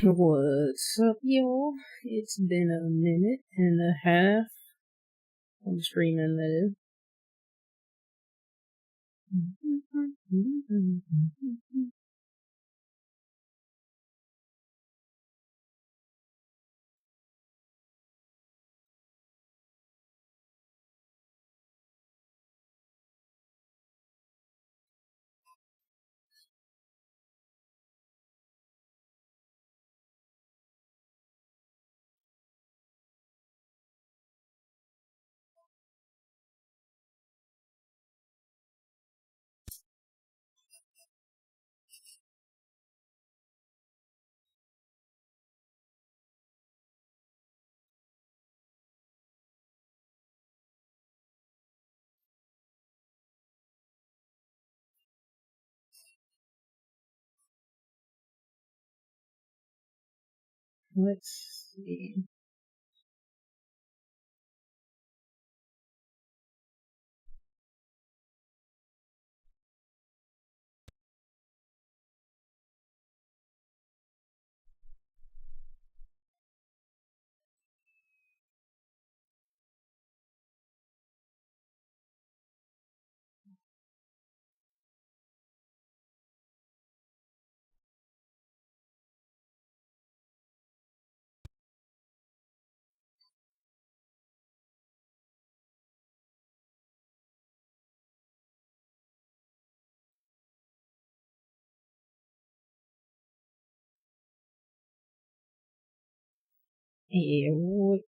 What's up, y'all? It's been a minute and a half. I'm streaming, that is. Let's see. Yeah, what?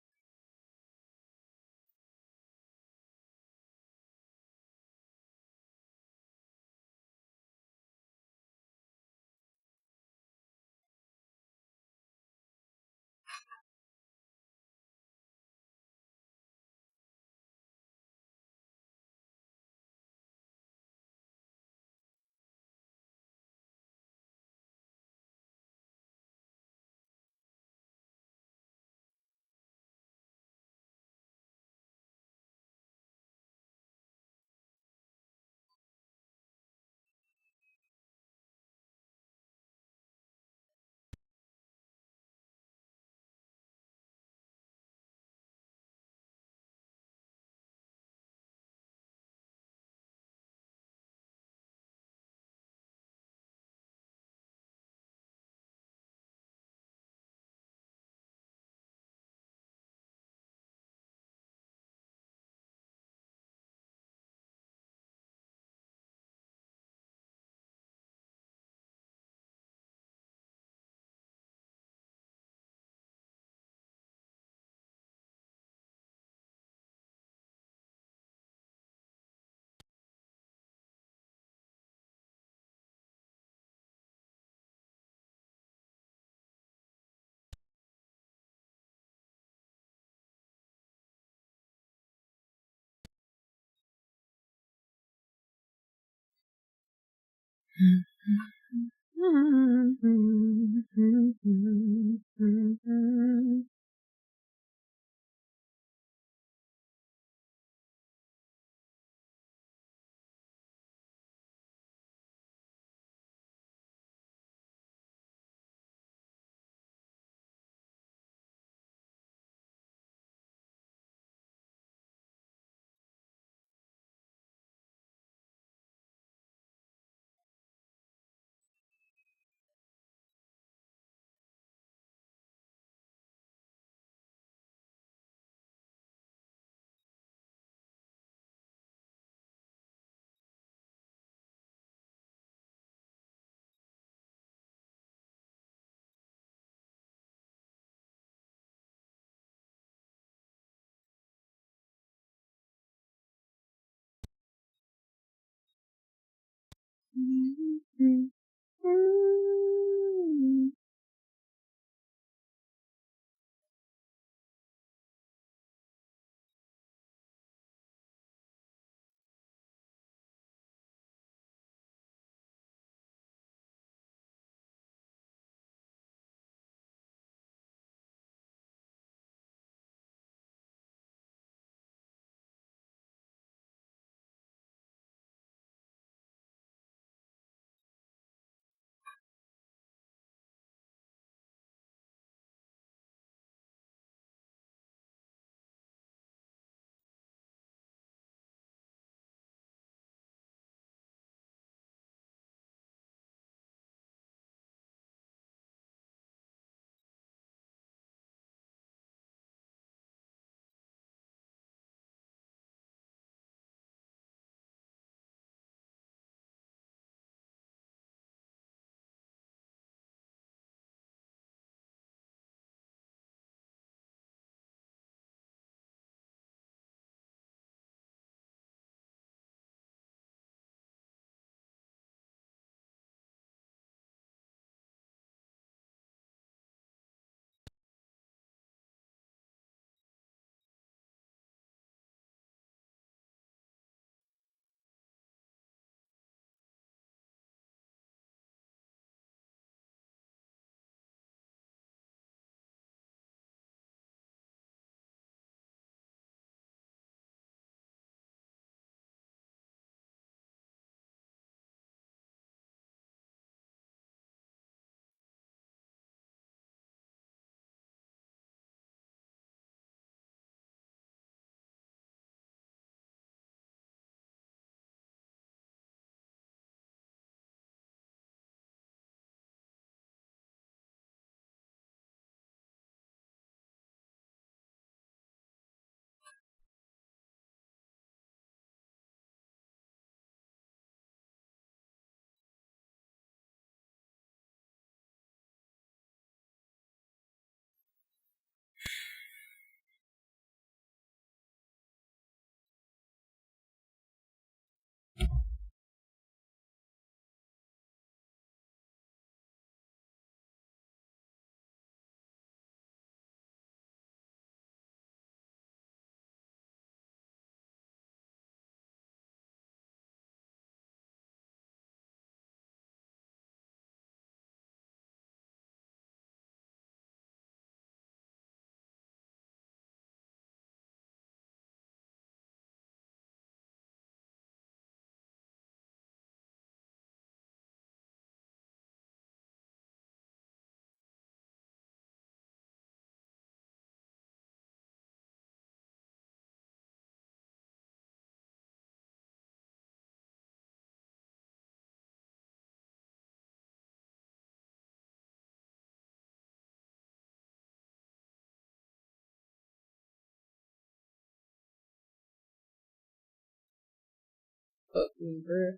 Fuck me, bruh.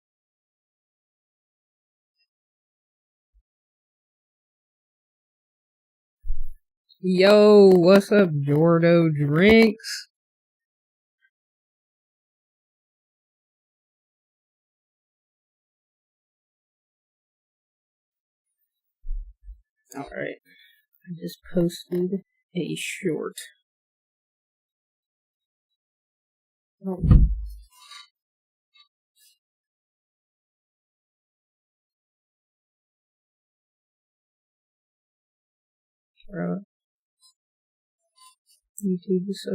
Yo, what's up, Jordo Drinks? Alright, I just posted a short. Oh. Bro. YouTube is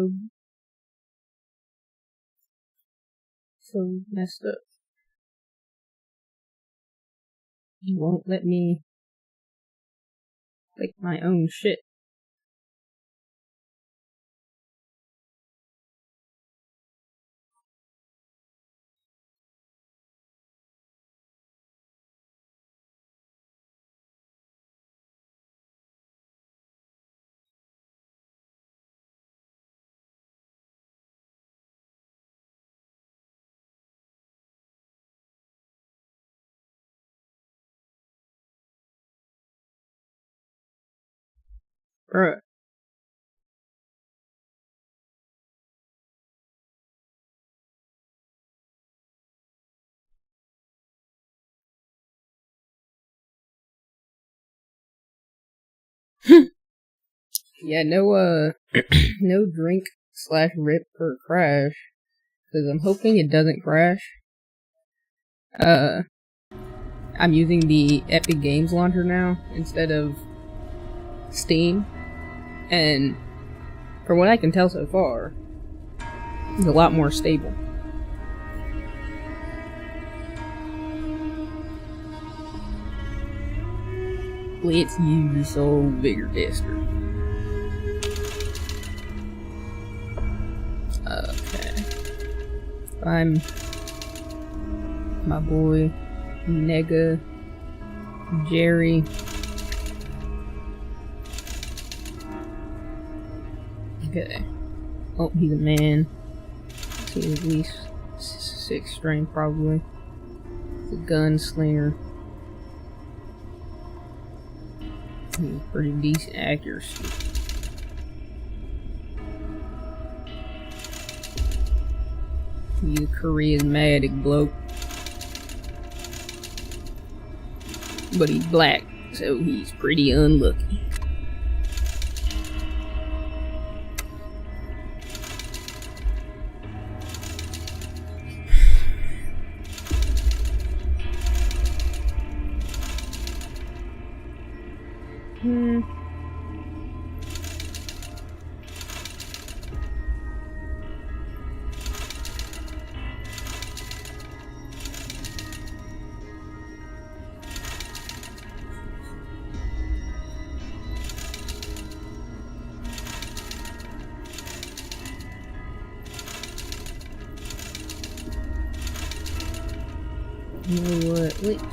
so messed up. You won't let me click my own shit. Bruh. Yeah, no, no drink / rip or crash. Cause I'm hoping it doesn't crash. I'm using the Epic Games Launcher now instead of Steam. And from what I can tell so far, it's a lot more stable. Let's use this old vigor tester. Okay. I'm my boy Nega Jerry. Okay. Oh, he's a man. He's at least 6 strength, probably. He's a gunslinger. He's pretty decent accuracy. He's a charismatic bloke. But he's black, so he's pretty unlucky. You know what? Let's...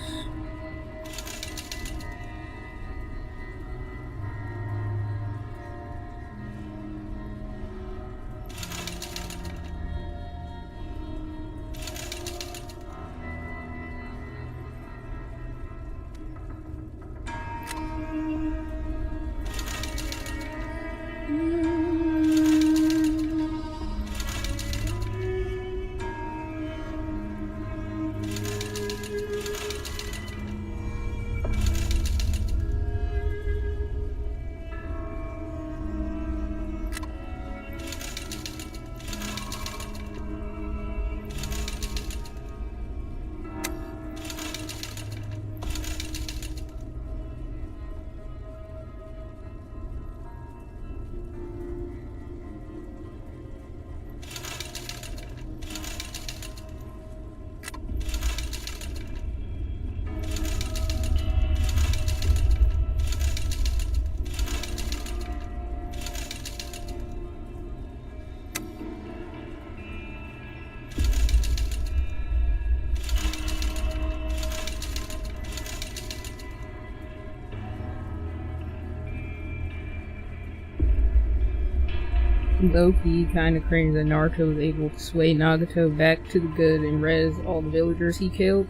Low-key kinda cringe that Naruto was able to sway Nagato back to the good and res all the villagers he killed.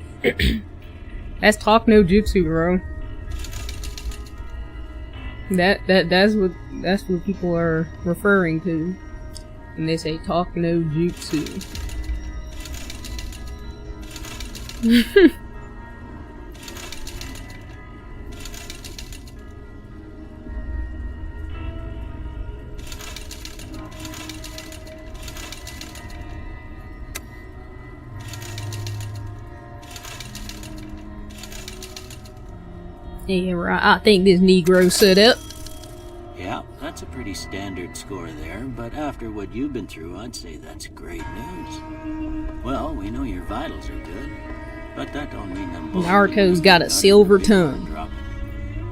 That's talk no jutsu, bro. That's what people are referring to when they say talk no jutsu. Yeah, right. I think this Negro set up. Yeah, that's a pretty standard score there, but after what you've been through, I'd say that's great news. Well, we know your vitals are good, but that don't mean them both. Naruto's got a silver tongue.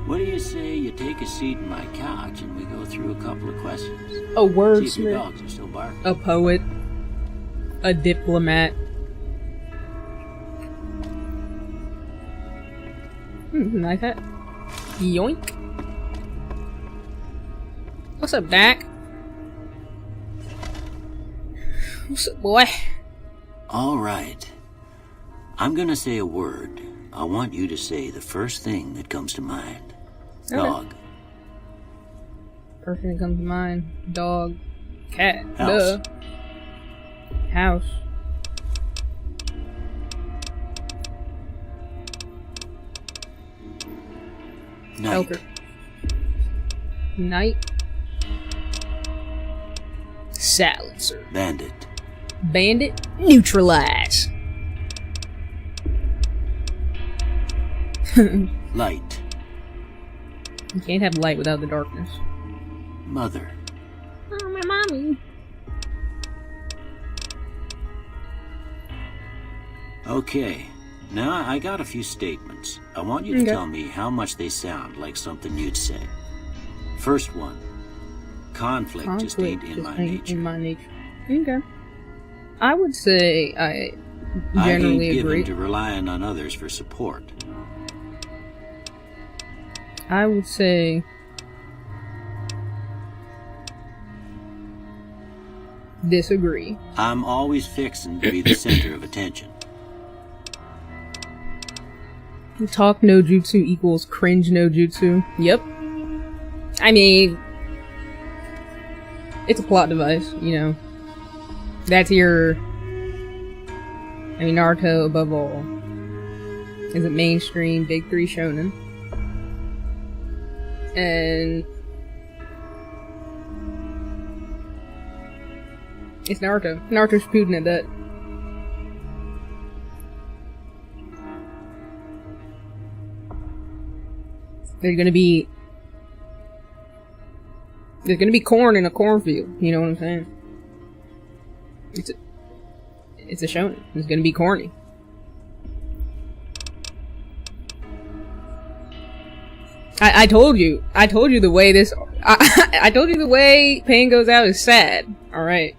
What do you say you take a seat in my couch and we go through a couple of questions? A wordsmith. See if your dogs are still barking. A poet. A diplomat. Like that. Yoink. What's up, Dak? What's up, boy? All right. I'm gonna say a word. I want you to say the first thing that comes to mind. Okay. Dog. First thing that comes to mind. Dog. Cat. House. Duh. House. Night. Elker. Night. Silencer. Bandit. Bandit. Neutralize. Light. You can't have light without the darkness. Mother. Oh, my mommy. Okay. Now, I got a few statements. I want you to tell me how much they sound like something you'd say. First one. Conflict just ain't in my nature. Okay. I would say I I generally ain't agree. given to relying on others for support. I would say disagree. I'm always fixing to be the center of attention. Talk no jutsu equals cringe no jutsu. Yep. I mean, it's a plot device, you know. That's your... I mean, Naruto, above all, is a mainstream Big 3 shonen. And... it's Naruto. Naruto's Shippuden at that. There's gonna be corn in a cornfield. You know what I'm saying? It's a shonen. It's gonna be corny. I told you. I told you the way this. I told you the way Pain goes out is sad. All right.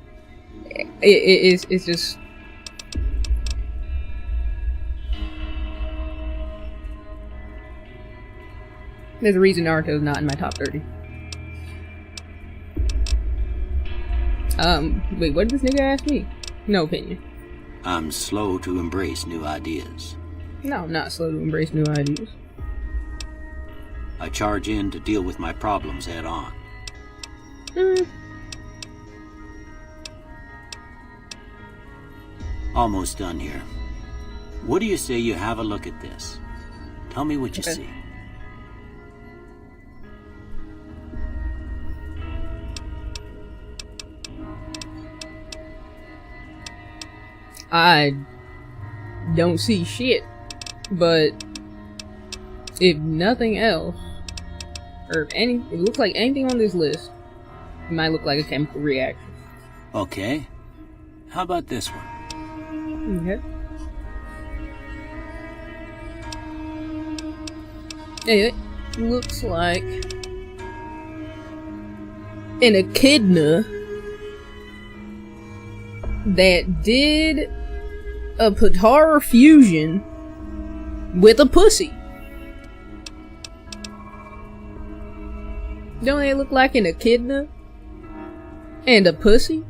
It's just. There's a reason Naruto's not in my top 30. Wait, what did this nigga ask me? No opinion. I'm slow to embrace new ideas. No, I'm not slow to embrace new ideas. I charge in to deal with my problems head on. Almost done here. What do you say you have a look at this? Tell me what you see. I don't see shit, but if nothing else, or if it looks like anything on this list, it might look like a chemical reaction. Okay. How about this one? Okay. It looks like an echidna that did a Potara fusion with a pussy. Don't they look like an echidna? And a pussy?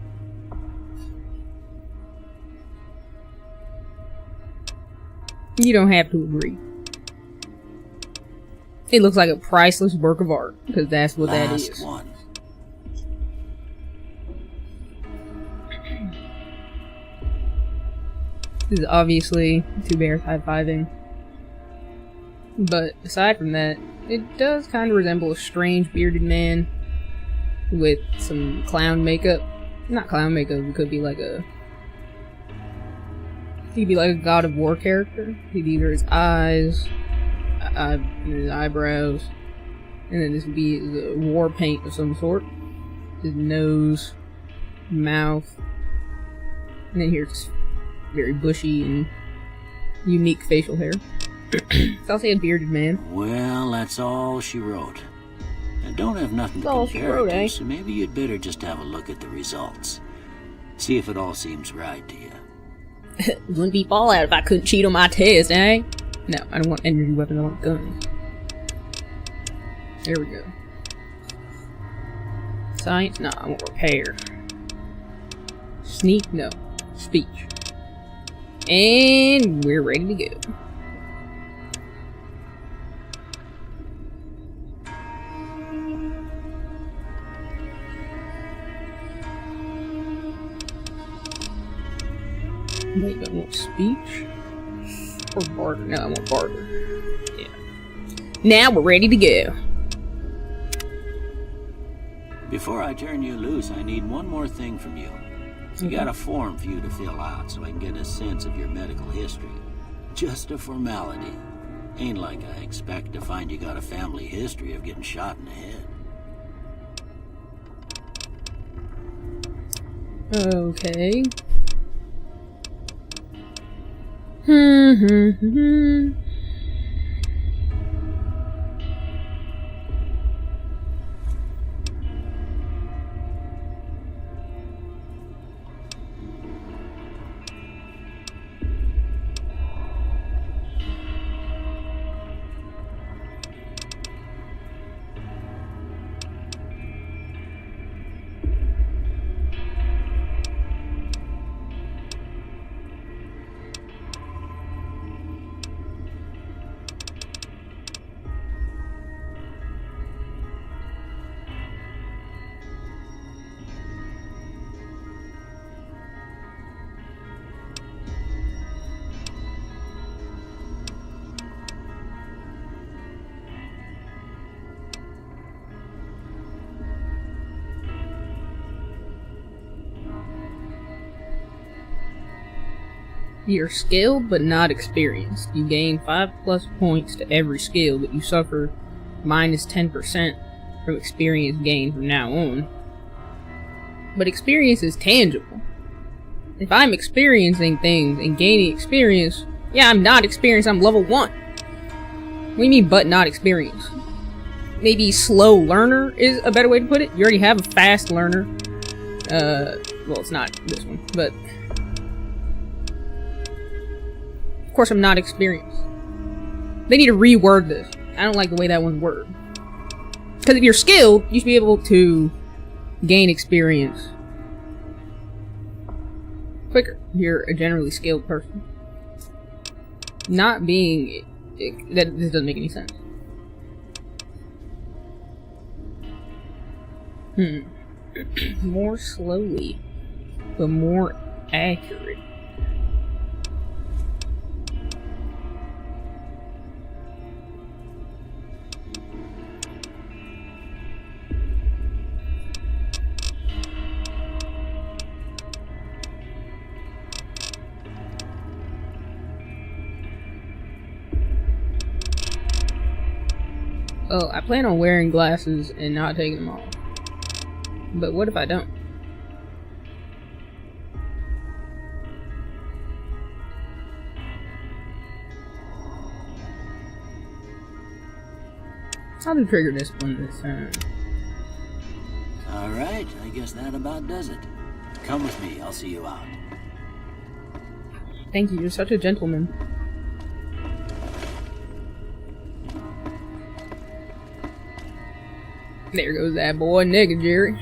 You don't have to agree. It looks like a priceless work of art, because that's what that is. Last one. This is obviously two bears high-fiving. But aside from that, it does kind of resemble a strange bearded man with some clown makeup. Not clown makeup, it could be like a... He'd be like a God of War character. He'd either his eyes, his eyebrows, and then this would be the war paint of some sort. His nose, mouth, and then here's very bushy and unique facial hair. So I'll say a bearded man. Well, that's all she wrote. I don't have nothing to All she compare wrote, it to, eh? so maybe you'd better just have a look at the results. See if it all seems right to you. It wouldn't be Fallout if I couldn't cheat on my test, eh? No, I don't want energy weapons, I want guns. There we go. Science? No, I want repair. Sneak? No. Speech. And we're ready to go. Wait, I want speech? Or barter? No, I want barter. Yeah. Now we're ready to go. Before I turn you loose, I need one more thing from you. I got a form for you to fill out so I can get a sense of your medical history. Just a formality. Ain't like I expect to find you got a family history of getting shot in the head. Okay. You're skilled but not experienced. You gain 5+ points to every skill, but you suffer minus 10% from experience gain from now on. But experience is tangible. If I'm experiencing things and gaining experience, yeah, I'm not experienced, I'm level 1. What do you mean, but not experienced? Maybe slow learner is a better way to put it. You already have a fast learner. Well, it's not this one, but... Of course I'm not experienced. They need to reword this. I don't like the way that one's worded. Because if you're skilled, you should be able to gain experience quicker. You're a generally skilled person. Not being... That this doesn't make any sense. More slowly, but more accurate. Oh, I plan on wearing glasses and not taking them off. But what if I don't? How to trigger this one this time? Alright, I guess that about does it. Come with me, I'll see you out. Thank you, you're such a gentleman. There goes that boy, nigga Jerry.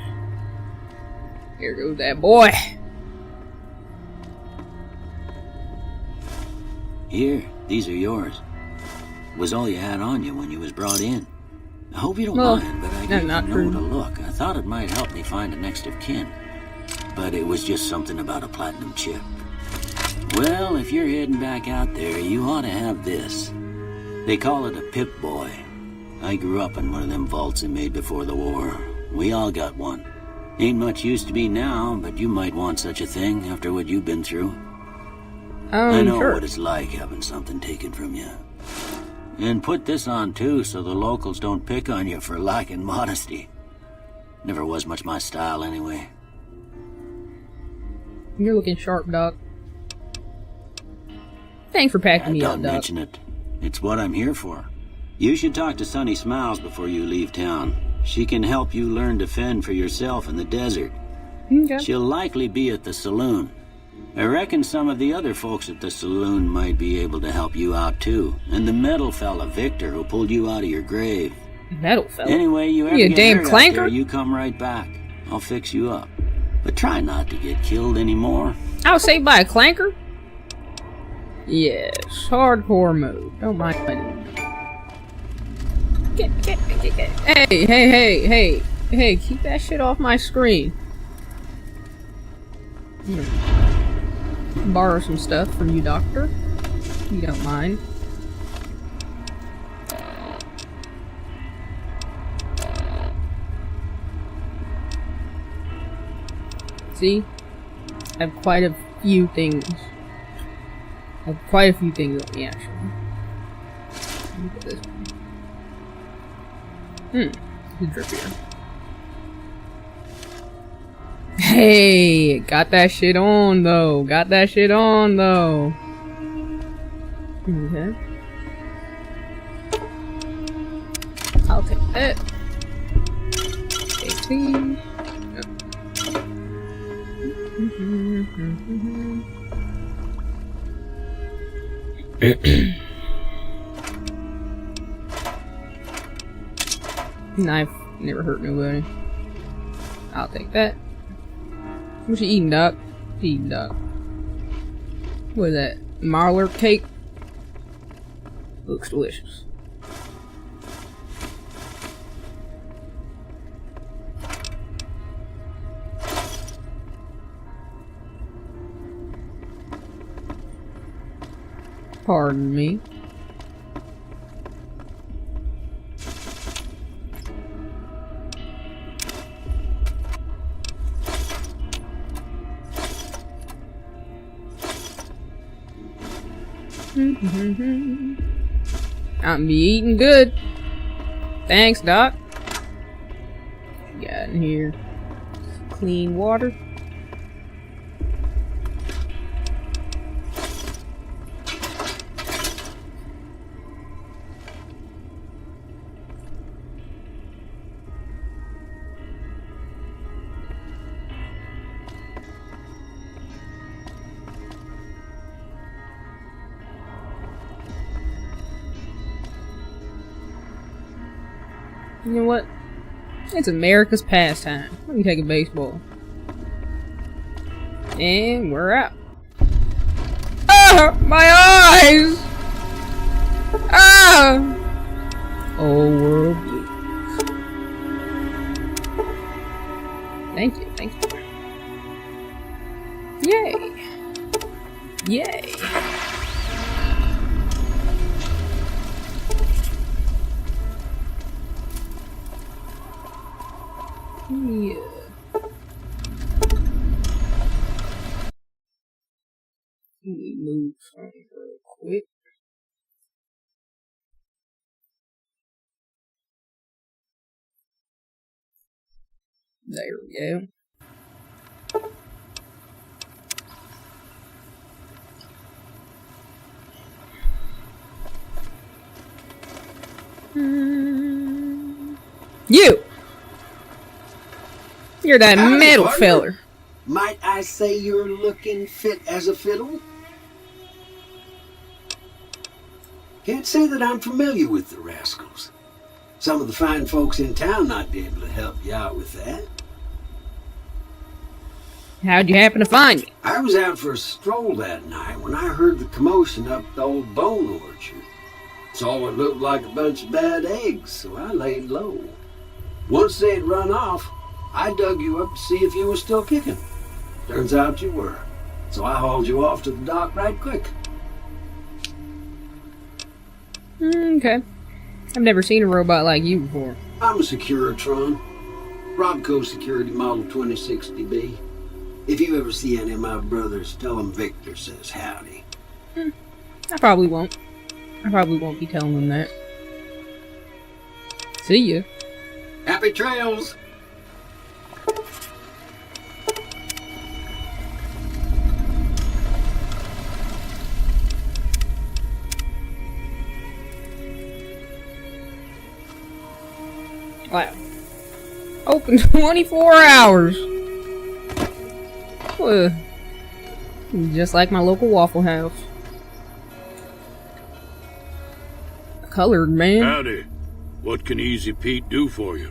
Here goes that boy. Here, these are yours. Was all you had on you when you was brought in. I hope you don't mind, but I gave the note a look. I thought it might help me find a next of kin. But it was just something about a platinum chip. Well, if you're heading back out there, you ought to have this. They call it a Pip-Boy. I grew up in one of them vaults they made before the war. We all got one. Ain't much use to be now, but you might want such a thing after what you've been through. I know what it's like having something taken from you. And put this on too, so the locals don't pick on you for lacking modesty. Never was much my style anyway. You're looking sharp, Doc. Thanks for packing me up, Doc. Don't mention it. It's what I'm here for. You should talk to Sunny Smiles before you leave town. She can help you learn to fend for yourself in the desert. Okay. She'll likely be at the saloon. I reckon some of the other folks at the saloon might be able to help you out too. And the metal fella, Victor, who pulled you out of your grave. Metal fella? Anyway, you ever get damn clanker? Out there, you come right back. I'll fix you up. But try not to get killed anymore. I was saved by a clanker? Yes, hardcore mode. Don't mind me. Get. Hey, keep that shit off my screen. Borrow some stuff from you, Doctor. If you don't mind. See? I have quite a few things. on me, actually. Look at this one. The drip here. Hey, got that shit on though. Okay. I'll take that. Take these. Knife never hurt nobody. I'll take that. What you eating, Doc? What is that? Marlar cake? Looks delicious. Pardon me. I'm be eating good. Thanks, Doc. What you got in here? Clean water. You know what? It's America's pastime. Let me take a baseball. And we're out. Ah! My eyes! Ah! Oh, world blue. Thank you. Yay. Yeah. Let me move something real quick. There we go. You! You're that metal feller. Might I say you're looking fit as a fiddle? Can't say that I'm familiar with the rascals. Some of the fine folks in town might be able to help you out with that. How'd you happen to find me? I was out for a stroll that night when I heard the commotion up the old bone orchard. Saw what looked like a bunch of bad eggs, so I laid low. Once they had run off, I dug you up to see if you were still kicking. Turns out you were, so I hauled you off to the dock right quick. Okay. I've never seen a robot like you before. I'm a Securitron. Robco Security Model 2060B. If you ever see any of my brothers, tell them Victor says howdy. I probably won't. I probably won't be telling them that. See ya. Happy trails! Wow. Open 24 hours. Just like my local Waffle House. Colored man. Howdy. What can Easy Pete do for you?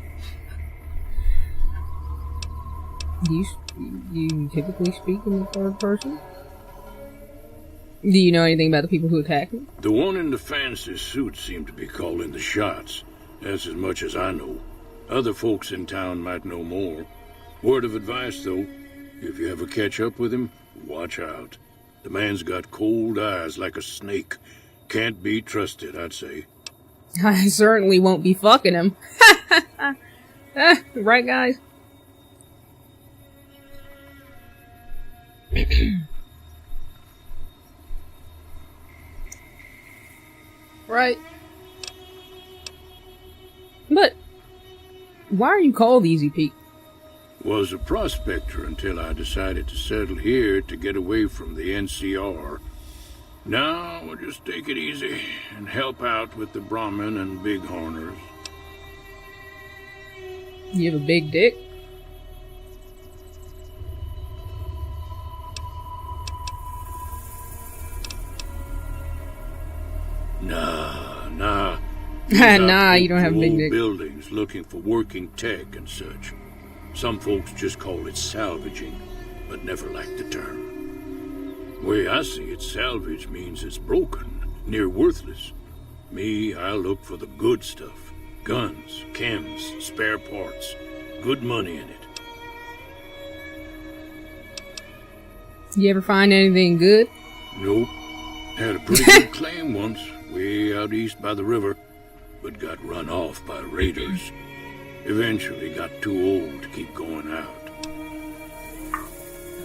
Do you typically speak in the third person? Do you know anything about the people who attacked me? The one in the fancy suit seemed to be calling the shots. That's as much as I know. Other folks in town might know more. Word of advice, though, if you ever catch up with him, watch out. The man's got cold eyes like a snake. Can't be trusted, I'd say. I certainly won't be fucking him. Right, guys? Right. But why are you called Easy Pete? Was a prospector until I decided to settle here to get away from the NCR. Now we'll just take it easy and help out with the Brahmin and Bighorners. You have a big dick? Nah. Nah, you don't have a big dick. Buildings looking for working tech and such. Some folks just call it salvaging, but never liked the term. Way I see it, salvage means it's broken, near worthless. Me, I look for the good stuff. Guns, chems, spare parts. Good money in it. You ever find anything good? Nope. Had a pretty good claim once, way out east by the river, but got run off by raiders. Eventually got too old to keep going out.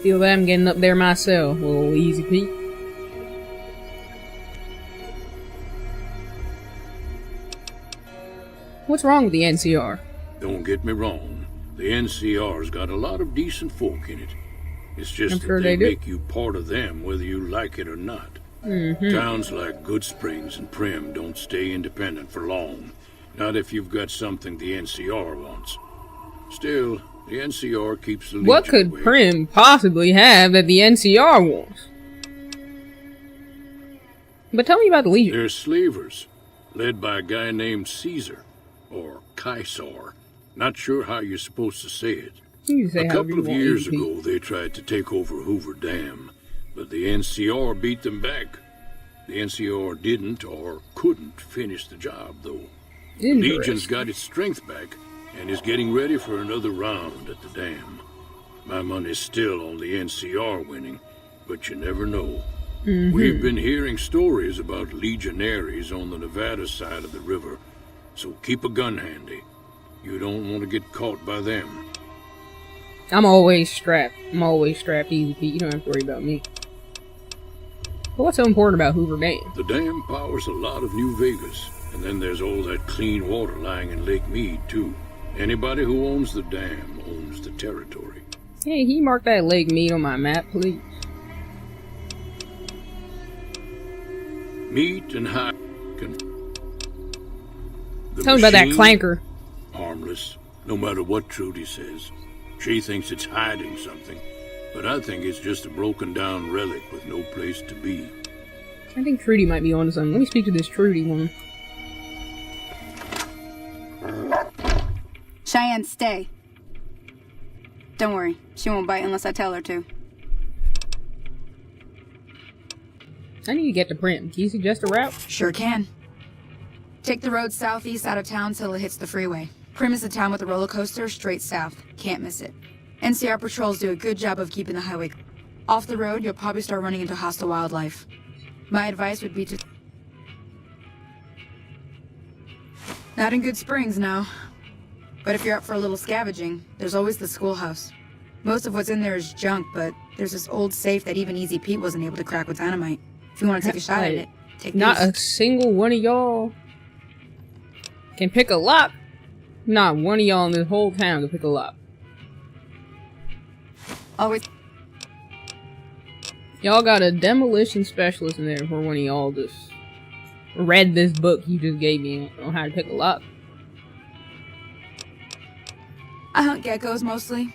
Feel that I'm getting up there myself, little Easy Pete. What's wrong with the NCR? Don't get me wrong. The NCR's got a lot of decent folk in it. It's just I'm that sure they they do. make you part of them whether you like it or not. Towns like Goodsprings and Prim don't stay independent for long. Not if you've got something the NCR wants. Still, the NCR keeps the What Legion could away. Prim possibly have that the NCR wants? But tell me about the Legion. They're slavers, led by a guy named Caesar, or Caesar. Not sure how you're supposed to say it. You can say A however couple you of want, years Easy Pete. ago, they tried to take over Hoover Dam, but the NCR beat them back. The NCR didn't or couldn't finish the job, though. Legion's Interesting. got its strength back and is getting ready for another round at the dam. My money's still on the NCR winning, but you never know. We've been hearing stories about legionaries on the Nevada side of the river, so keep a gun handy. You don't want to get caught by them. I'm always strapped. Easy Pete. You don't have to worry about me. But what's so important about Hoover Dam? The dam powers a lot of New Vegas, and then there's all that clean water lying in Lake Mead, too. Anybody who owns the dam owns the territory. Hey, can you mark that Lake Mead on my map, please? Meat and high can... The Tell me about that machine, clanker. Harmless, no matter what Trudy says. She thinks it's hiding something, but I think it's just a broken down relic with no place to be. I think Trudy might be onto something. Let me speak to this Trudy woman. Cheyenne, stay. Don't worry, she won't bite unless I tell her to. I need to get to Prim. Can you suggest a route? Sure can. Take the road southeast out of town till it hits the freeway. Prim is the town with the roller coaster straight south. Can't miss it. NCR patrols do a good job of keeping the highway. Off the road, you'll probably start running into hostile wildlife. My advice would be to... Not in Good Springs now. But if you're up for a little scavenging, there's always the schoolhouse. Most of what's in there is junk, but there's this old safe that even Easy Pete wasn't able to crack with dynamite. If you want to take a shot at it, take Not these. a single one of y'all can pick a lock. Not one of y'all in this whole town can pick a lock. Always... Y'all got a demolition specialist in there for one of y'all just read this book you just gave me on how to pick a lock. I hunt geckos mostly.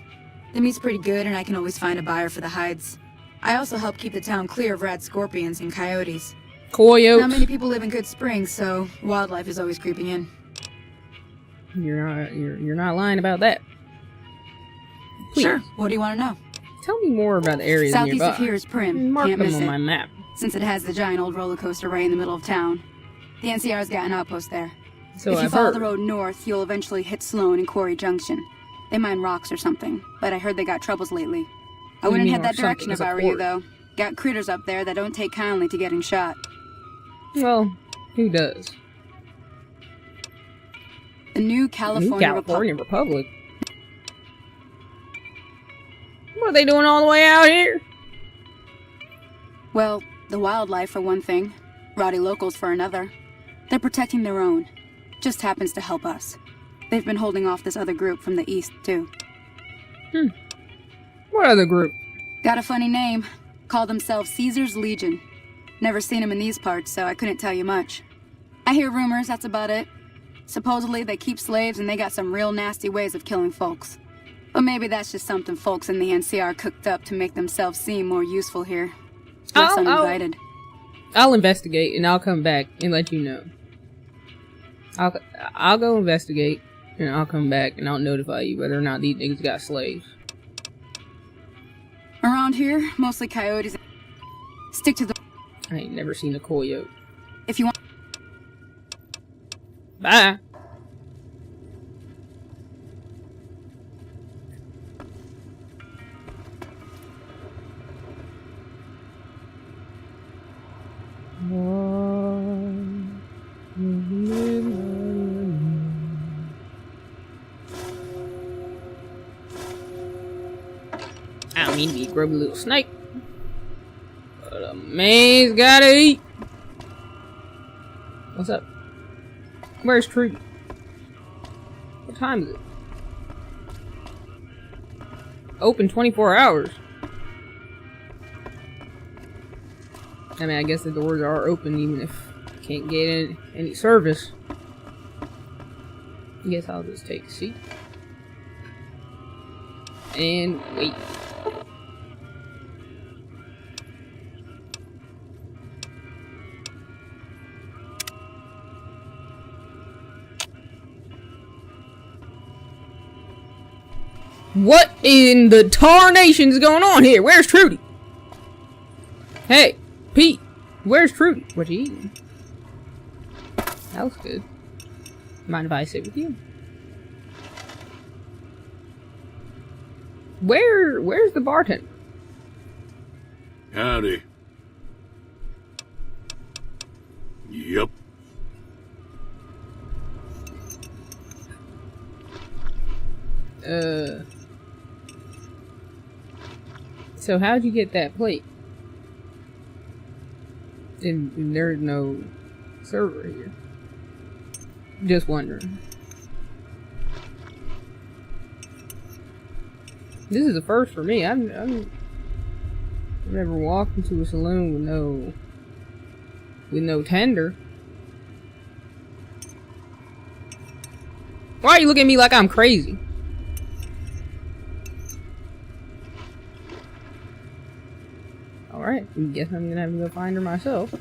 The meat's pretty good and I can always find a buyer for the hides. I also help keep the town clear of rad scorpions and coyotes. Coyotes. Not many people live in Good Springs, so wildlife is always creeping in. You're not lying about that. Please, Sure. What do you want to know? tell me more about the areas Southeast nearby. of here is Prim. Mark Can't them miss on it. my map. Since it has the giant old roller coaster right in the middle of town. The NCR's got an outpost there. So If you I've follow heard. the road north, you'll eventually hit Sloan and Quarry Junction. They mine rocks or something, but I heard they got troubles lately. I What do you wouldn't mean head that or something? direction It's if a I were you, port. though. Got critters up there that don't take kindly to getting shot. Well, who does? The New California, New California Republic. What are they doing all the way out here? Well, the wildlife for one thing. Rowdy locals for another. They're protecting their own. Just happens to help us. They've been holding off this other group from the east, too. What other group? Got a funny name. Call themselves Caesar's Legion. Never seen them in these parts, so I couldn't tell you much. I hear rumors, that's about it. Supposedly they keep slaves and they got some real nasty ways of killing folks. But maybe that's just something folks in the NCR cooked up to make themselves seem more useful here. Less uninvited. I'll investigate and I'll come back and let you know. I'll go investigate and I'll come back and I'll notify you whether or not these niggas got slaves. Around here, mostly coyotes. Stick to the... I ain't never seen a coyote. If you want... Bye. I don't mean to be a grubby little snake, but a man's gotta eat. What's up? Where's Trudy? What time is it? Open 24 hours. I mean, I guess the doors are open even if I can't get any service. I guess I'll just take a seat. And wait. What in the tarnation's going on here? Where's Trudy? Hey, Pete, where's Trudy? What you eating? That was good. Mind if I sit with you? Where's the bartender? Howdy. Yep. So how'd you get that plate? And there's no server here. Just wondering. This is a first for me. I've never walked into a saloon with no tender. Why are you looking at me like I'm crazy? Alright, I guess I'm gonna have to go find her myself.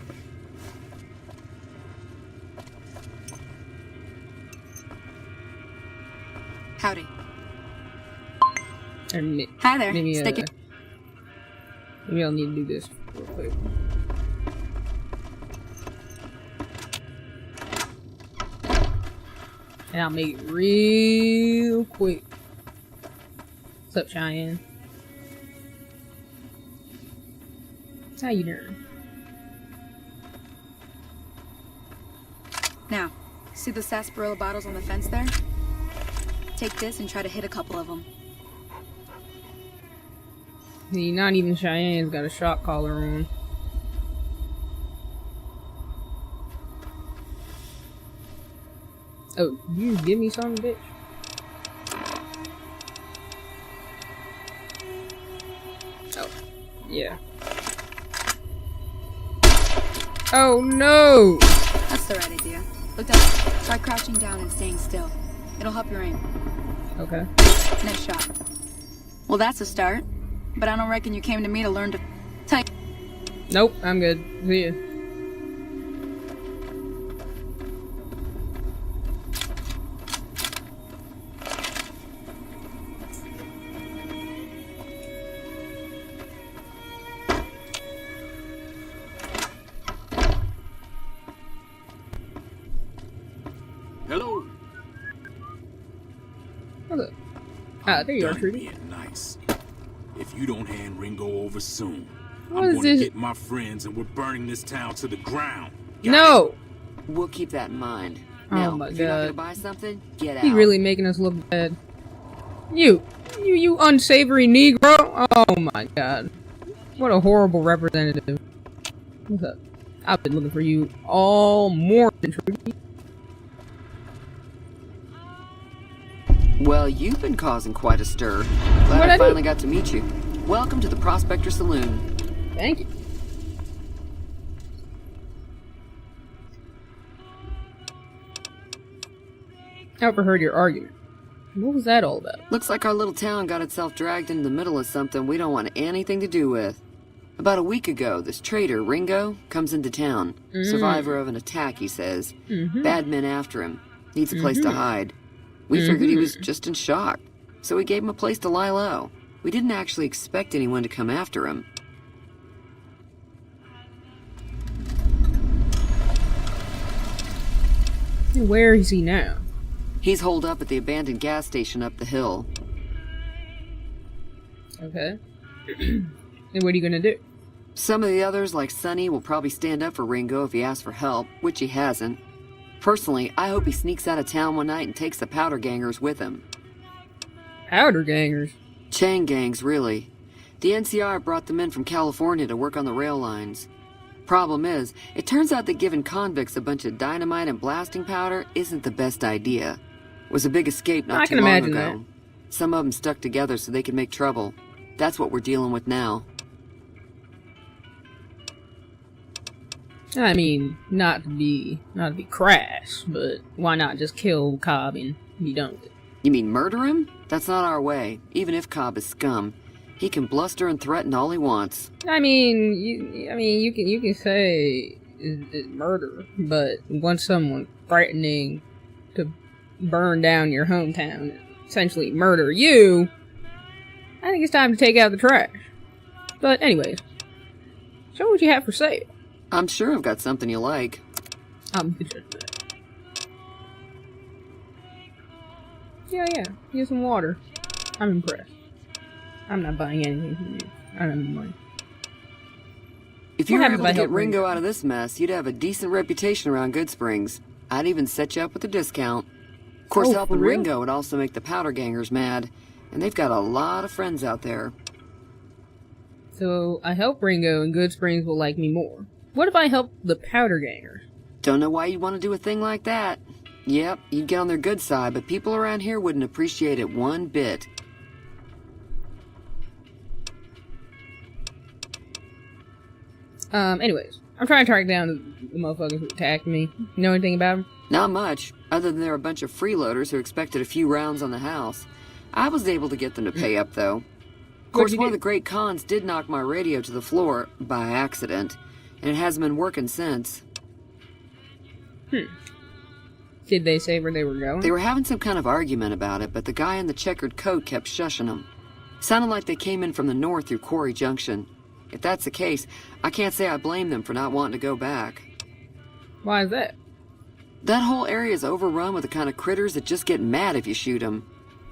Howdy. And Hi there. maybe Sticky. maybe I'll need to do this real quick. And I'll make it real quick. What's up, Cheyenne? How you doing? Now, see the sarsaparilla bottles on the fence there? Take this and try to hit a couple of them. See, not even Cheyenne's got a shock collar on. Oh, you give me some, bitch. Oh, yeah. Oh no! That's the right idea. Look up. Try crouching down and staying still. It'll help your aim. Okay. Nice shot. Well, that's a start. But I don't reckon you came to me to learn to type. Nope, I'm good. See ya. Hello. What's up? Ah, there you are, Done Trudy. being nice. If you don't hand Ringo over soon, What I'm is going to this? get my friends and we're burning this town to the ground. No! We'll keep that in mind. Oh Now, my if you're not God. gonna buy something, get out. He really making us look bad. You unsavory Negro! Oh my god. What a horrible representative. What's up? I've been looking for you all morning, Trudy. Well, you've been causing quite a stir. Glad What'd I I do? finally got to meet you. Welcome to the Prospector Saloon. Thank you. I overheard your argument. What was that all about? Looks like our little town got itself dragged into the middle of something we don't want anything to do with. About a week ago, this traitor, Ringo, comes into town. Survivor of an attack, he says. Bad men after him. Needs a place to hide. We figured he was just in shock, so we gave him a place to lie low. We didn't actually expect anyone to come after him. Where is he now? He's holed up at the abandoned gas station up the hill. Okay. And what are you gonna do? Some of the others, like Sonny, will probably stand up for Ringo if he asks for help, which he hasn't. Personally, I hope he sneaks out of town one night and takes the powder gangers with him. Powder gangers. Chain gangs, really. The NCR brought them in from California to work on the rail lines. Problem is, it turns out that giving convicts a bunch of dynamite and blasting powder isn't the best idea. It was a big escape I not can too long imagine ago. Some of them stuck together so they could make trouble. That's what we're dealing with now. I mean, not to be crass, but why not just kill Cobb and be done with it? You mean murder him? That's not our way, even if Cobb is scum. He can bluster and threaten all he wants. I mean, you can say it's murder, but once someone threatening to burn down your hometown, essentially murder you, I think it's time to take out the trash. But anyways, show what you have for sale. I'm sure I've got something you like. I'm interested in that. Yeah. Here's some water. I'm impressed. I'm not buying anything from you. I don't have any money. If you What were happens able if I to help get Ringo Ringo? out of this mess, you'd have a decent reputation around Goodsprings. I'd even set you up with a discount. Of course, Oh, for helping real? Ringo would also make the powder gangers mad. And they've got a lot of friends out there. So I help Ringo and Goodsprings will like me more. What if I help the powder gangers? Don't know why you'd want to do a thing like that. Yep, you'd get on their good side, but people around here wouldn't appreciate it one bit. Anyways, I'm trying to track down the motherfuckers who attacked me. You know anything about them? Not much, other than they're a bunch of freeloaders who expected a few rounds on the house. I was able to get them to pay up, though. Of course, you one of do? the great cons did knock my radio to the floor, by accident, and it hasn't been working since. Did they say where they were going? They were having some kind of argument about it, but the guy in the checkered coat kept shushing them. Sounded like they came in from the north through Quarry Junction. If that's the case, I can't say I blame them for not wanting to go back. Why is that? That whole area is overrun with the kind of critters that just get mad if you shoot them.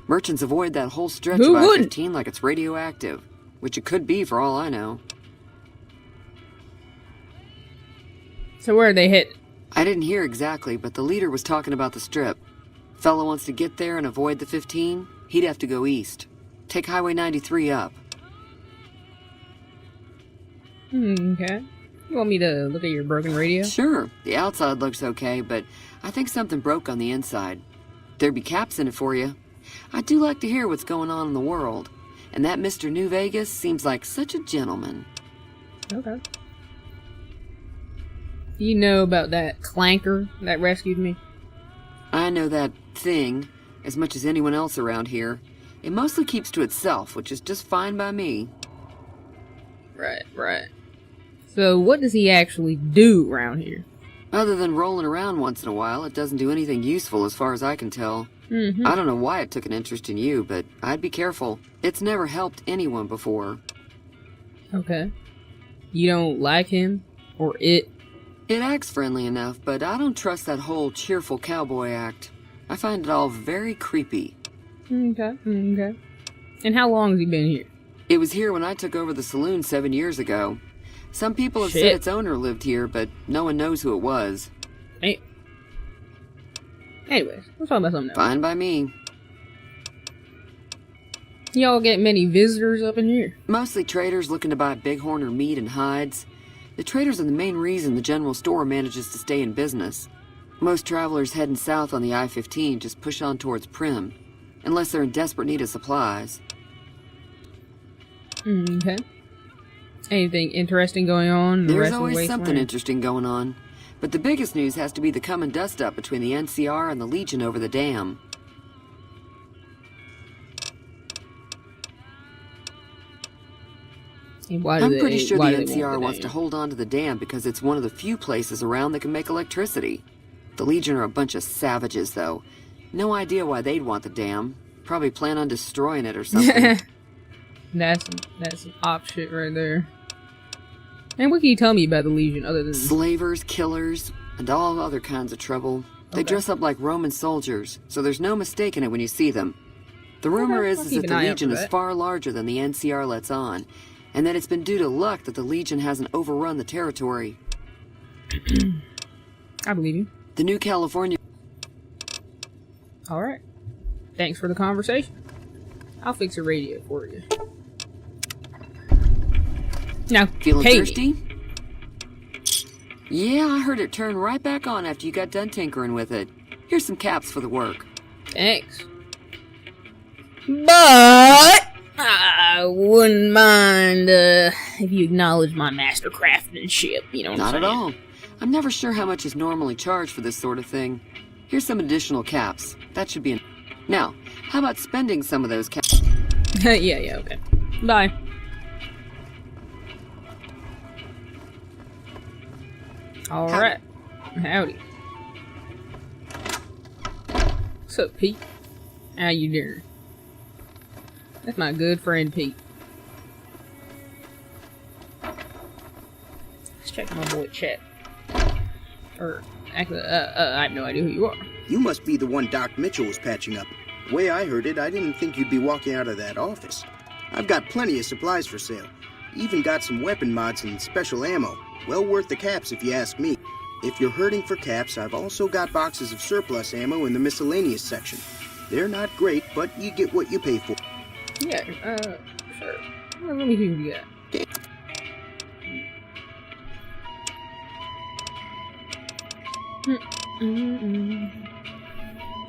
Merchants avoid that whole stretch Who of wouldn't? I-15 like it's radioactive, which it could be for all I know. So where are they hit? I didn't hear exactly, but the leader was talking about the strip. Fella wants to get there and avoid the 15, he'd have to go east. Take Highway 93 up. Okay. You want me to look at your broken radio? Sure, the outside looks okay, but I think something broke on the inside. There'd be caps in it for you. I do like to hear what's going on in the world. And that Mr. New Vegas seems like such a gentleman. Okay. You know about that clanker that rescued me? I know that thing as much as anyone else around here. It mostly keeps to itself, which is just fine by me. Right. So what does he actually do around here? Other than rolling around once in a while, it doesn't do anything useful as far as I can tell. I don't know why it took an interest in you, but I'd be careful. It's never helped anyone before. Okay. You don't like him? Or it? It acts friendly enough, but I don't trust that whole cheerful cowboy act. I find it all very creepy. Okay. And how long has he been here? It was here when I took over the saloon 7 years ago. Some people have Shit. said its owner lived here, but no one knows who it was. Hey. Anyways, let's talk about something else. Fine by me. Y'all get many visitors up in here? Mostly traders looking to buy bighorn or meat and hides. The traders are the main reason the general store manages to stay in business. Most travelers heading south on the I-15 just push on towards Prim, unless they're in desperate need of supplies. Okay. Anything interesting going on in the There's rest of always Wasteland? something interesting going on. But the biggest news has to be the come and dust up between the NCR and the Legion over the dam. And why I'm do pretty they- sure why the do they NCR want wants to hold on to the dam because it's one of the few places around that can make electricity. The Legion are a bunch of savages, though. No idea why they'd want the dam. Probably plan on destroying it or something. That's some op shit right there. And what can you tell me about the Legion other than... Slavers, killers, and all other kinds of trouble. They Okay. dress up like Roman soldiers, so there's no mistaking it when you see them. The rumor Okay, is I'll that keep the an eye out Legion for is that. far larger than the NCR lets on, and that it's been due to luck that the Legion hasn't overrun the territory. I believe you. The new California... Alright. Thanks for the conversation. I'll fix your radio for you. Now, Feeling Katie. thirsty? Yeah, I heard it turn right back on after you got done tinkering with it. Here's some caps for the work. Thanks. But I wouldn't mind if you acknowledge my master craftsmanship, you know what Not I'm at saying? all. I'm never sure how much is normally charged for this sort of thing. Here's some additional caps. That should be an... Now, how about spending some of those caps? yeah, okay. Bye. Alright. Howdy. What's up, Pete? How you doing? That's my good friend, Pete. Let's check my boy chat. Actually, I have no idea who you are. You must be the one Doc Mitchell was patching up. The way I heard it, I didn't think you'd be walking out of that office. I've got plenty of supplies for sale. Even got some weapon mods and special ammo. Well worth the caps if you ask me. If you're hurting for caps, I've also got boxes of surplus ammo in the miscellaneous section. They're not great, but you get what you pay for. Yeah, sure. Well, let me see what you got.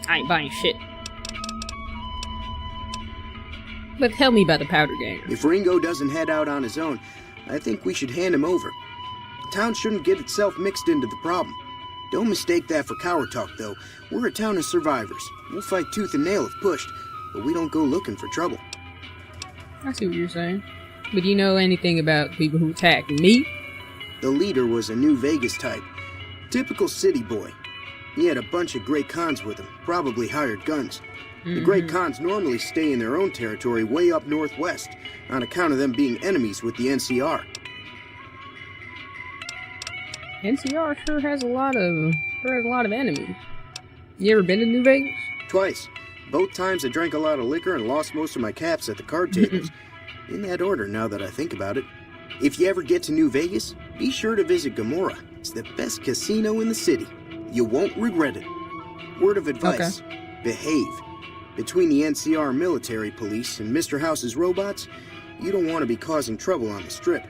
I ain't buying shit. But tell me about the powder gang. If Ringo doesn't head out on his own, I think we should hand him over. The town shouldn't get itself mixed into the problem. Don't mistake that for coward talk, though. We're a town of survivors. We'll fight tooth and nail if pushed, but we don't go looking for trouble. I see what you're saying. But do you know anything about people who attacked me? The leader was a New Vegas type. Typical city boy. He had a bunch of great cons with him, probably hired guns. The Great Khans normally stay in their own territory way up northwest, on account of them being enemies with the NCR. NCR sure has a lot of enemies. You ever been to New Vegas? Twice. Both times I drank a lot of liquor and lost most of my caps at the card tables. In that order, now that I think about it. If you ever get to New Vegas, be sure to visit Gomorrah. It's the best casino in the city. You won't regret it. Word of advice. Okay. Behave. Between the NCR military police and Mr. House's robots, you don't want to be causing trouble on the strip.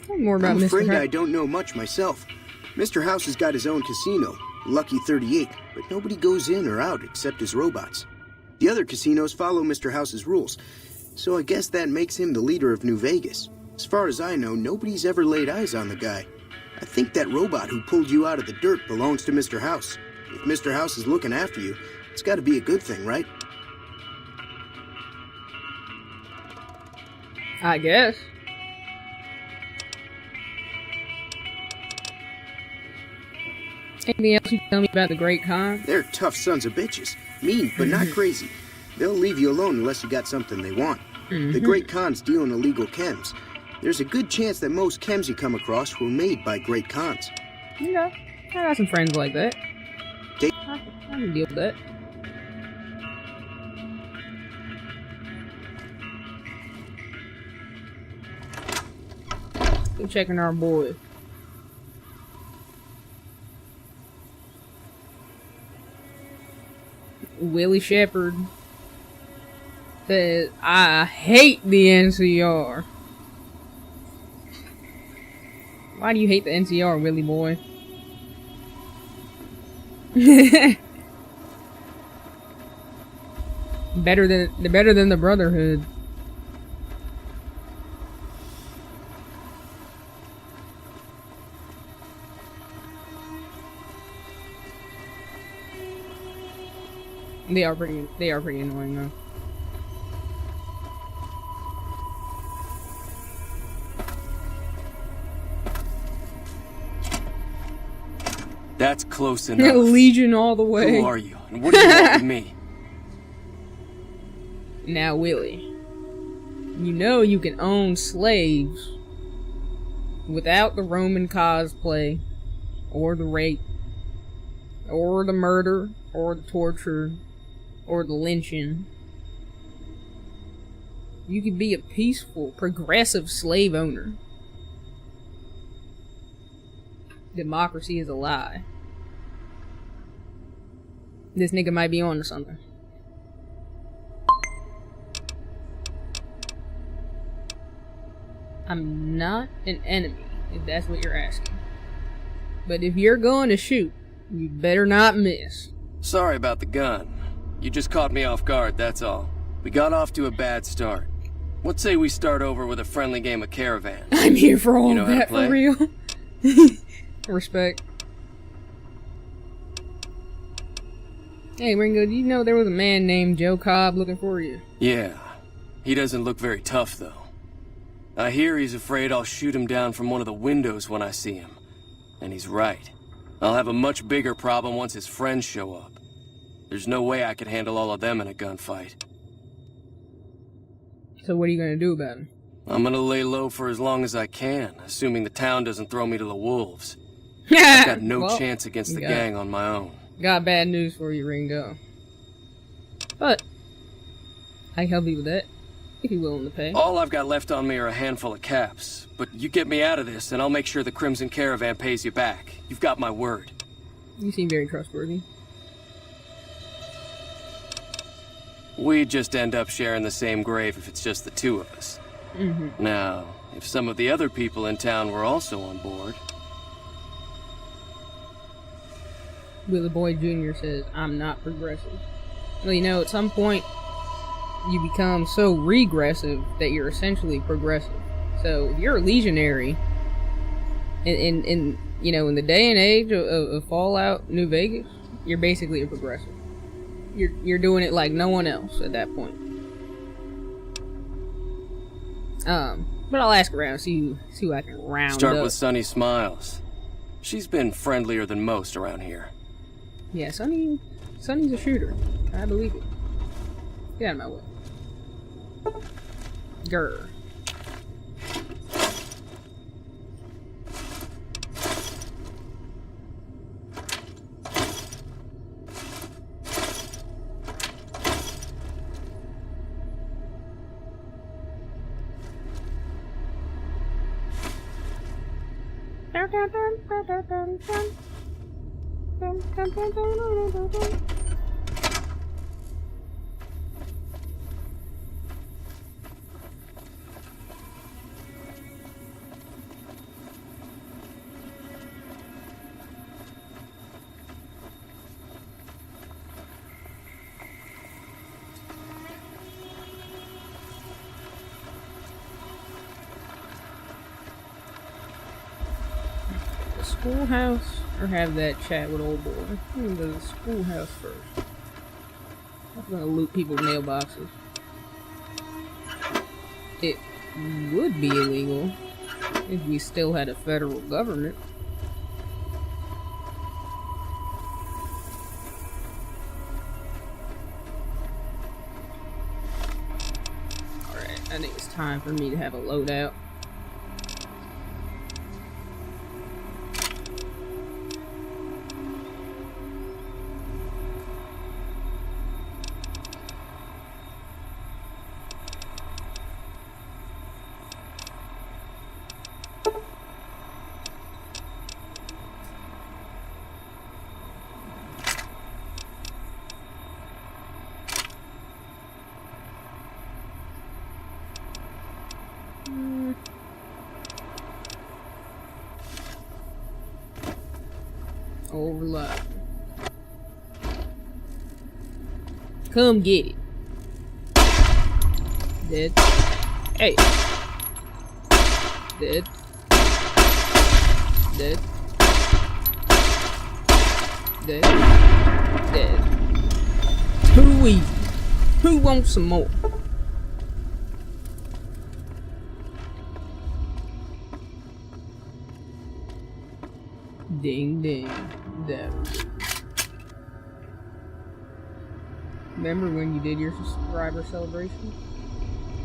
More about I'm afraid Mr. I don't know much myself. Mr. House has got his own casino, Lucky 38, but nobody goes in or out except his robots. The other casinos follow Mr. House's rules, so I guess that makes him the leader of New Vegas. As far as I know, nobody's ever laid eyes on the guy. I think that robot who pulled you out of the dirt belongs to Mr. House. If Mr. House is looking after you, it's got to be a good thing, right? I guess. Anything else you can tell me about the Great Khan? They're tough sons of bitches. Mean, but not crazy. They'll leave you alone unless you got something they want. The Great Khans deal in illegal chems. There's a good chance that most chems you come across were made by Great Khans. Yeah, I got some friends like that. I can deal with that. Go checking our boy. Willie Shepard says, I hate the NCR. Why do you hate the NCR, Willie boy? better than the Brotherhood. They are pretty annoying though. That's close enough. Legion all the way. Who are you? And what do you want with me? Now, Willie, you know you can own slaves without the Roman cosplay, or the rape, or the murder, or the torture, or the lynching. You could be a peaceful, progressive slave owner. Democracy is a lie. This nigga might be on to something. I'm not an enemy, if that's what you're asking. But if you're going to shoot, you better not miss. Sorry about the gun. You just caught me off guard, that's all. We got off to a bad start. What say we start over with a friendly game of Caravan? I'm here for all of that, for real. Respect. Hey, Ringo, do you know there was a man named Joe Cobb looking for you? Yeah. He doesn't look very tough, though. I hear he's afraid I'll shoot him down from one of the windows when I see him. And he's right. I'll have a much bigger problem once his friends show up. There's no way I could handle all of them in a gunfight. So what are you gonna do about him? I'm gonna lay low for as long as I can, assuming the town doesn't throw me to the wolves. I've got no chance against the gang on my own. Got bad news for you, Ringo. But I can help you with that, if you're willing to pay. All I've got left on me are a handful of caps, but you get me out of this and I'll make sure the Crimson Caravan pays you back. You've got my word. You seem very trustworthy. We'd just end up sharing the same grave if it's just the two of us. Now, if some of the other people in town were also on board... Willie Boy Jr. says, I'm not progressive. Well, you know, at some point, you become so regressive that you're essentially progressive. So, if you're a legionary, in you know, in the day and age of Fallout New Vegas, you're basically a progressive. You're doing it like no one else at that point. But I'll ask around, see who I can round Start up. with Sunny Smiles. She's been friendlier than most around here. Yeah, Sonny's a shooter. I believe it. Get out of my way. Grr. Schoolhouse or have that chat with old boy? I'm gonna go to the schoolhouse first. I'm gonna loot people's mailboxes. It would be illegal if we still had a federal government. Alright, I think it's time for me to have a loadout. Overlap. Come get it. Dead. Hey. Dead. Dead. Dead. Dead. Too easy. Who wants some more? Ding ding. That was it. Remember when you did your subscriber celebration?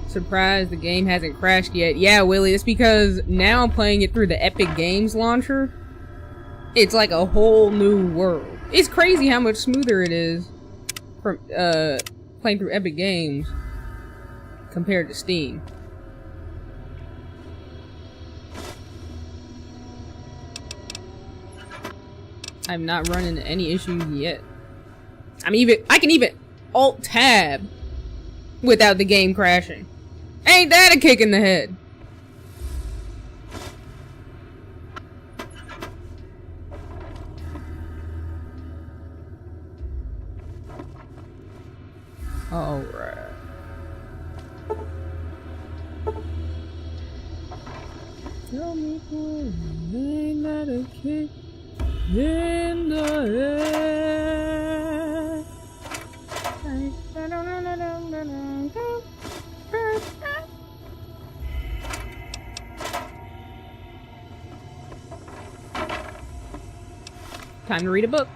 Surprised the game hasn't crashed yet. Yeah, Willie, it's because now I'm playing it through the Epic Games launcher. It's like a whole new world. It's crazy how much smoother it is from playing through Epic Games compared to Steam. I'm not running into any issues yet. I can even Alt-Tab without the game crashing. Ain't that a kick in the head? Alright. Tell me who ain't that a kick in the head. Time to read a book.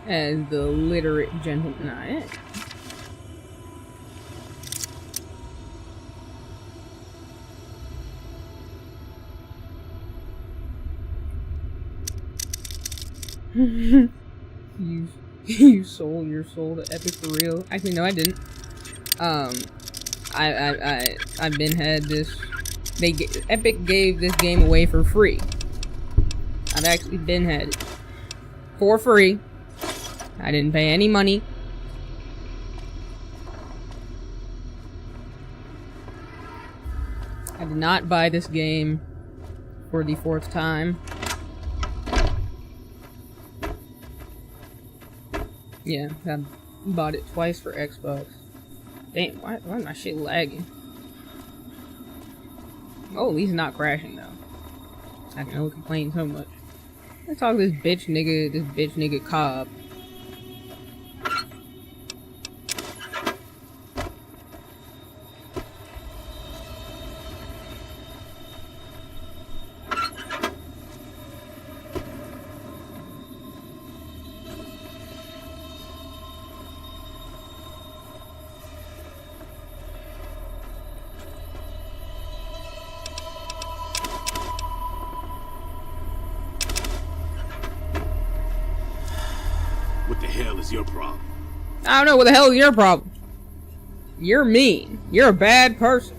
As the literate gentleman I am. You sold your soul to Epic for real? Actually, no, I didn't. I've been had this. Epic gave this game away for free. I've actually been had it for free. I didn't pay any money. I did not buy this game for the 4th time. Yeah, I bought it twice for Xbox. Damn, why is my shit lagging? Oh, at least not crashing though. I can only complain so much. Let's talk to this bitch nigga Cobb. is your problem? I don't know, what the hell is your problem? You're mean. You're a bad person.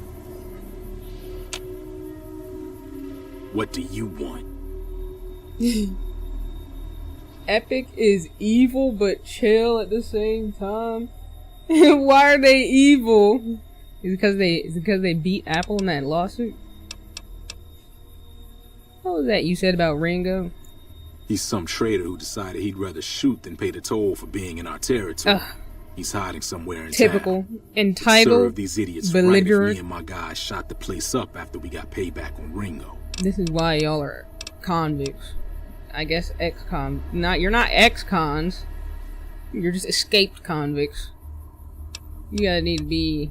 What do you want? Epic is evil but chill at the same time. Why are they evil? Is it because they beat Apple in that lawsuit? What was that you said about Ringo? He's some traitor who decided he'd rather shoot than pay the toll for being in our territory. He's hiding somewhere in Typical. town. Entitled. Serve these idiots belligerent. right if me and my guys shot the place up after we got payback on Ringo. This is why y'all are convicts. I guess you're not ex-cons. You're just escaped convicts. You gotta need to be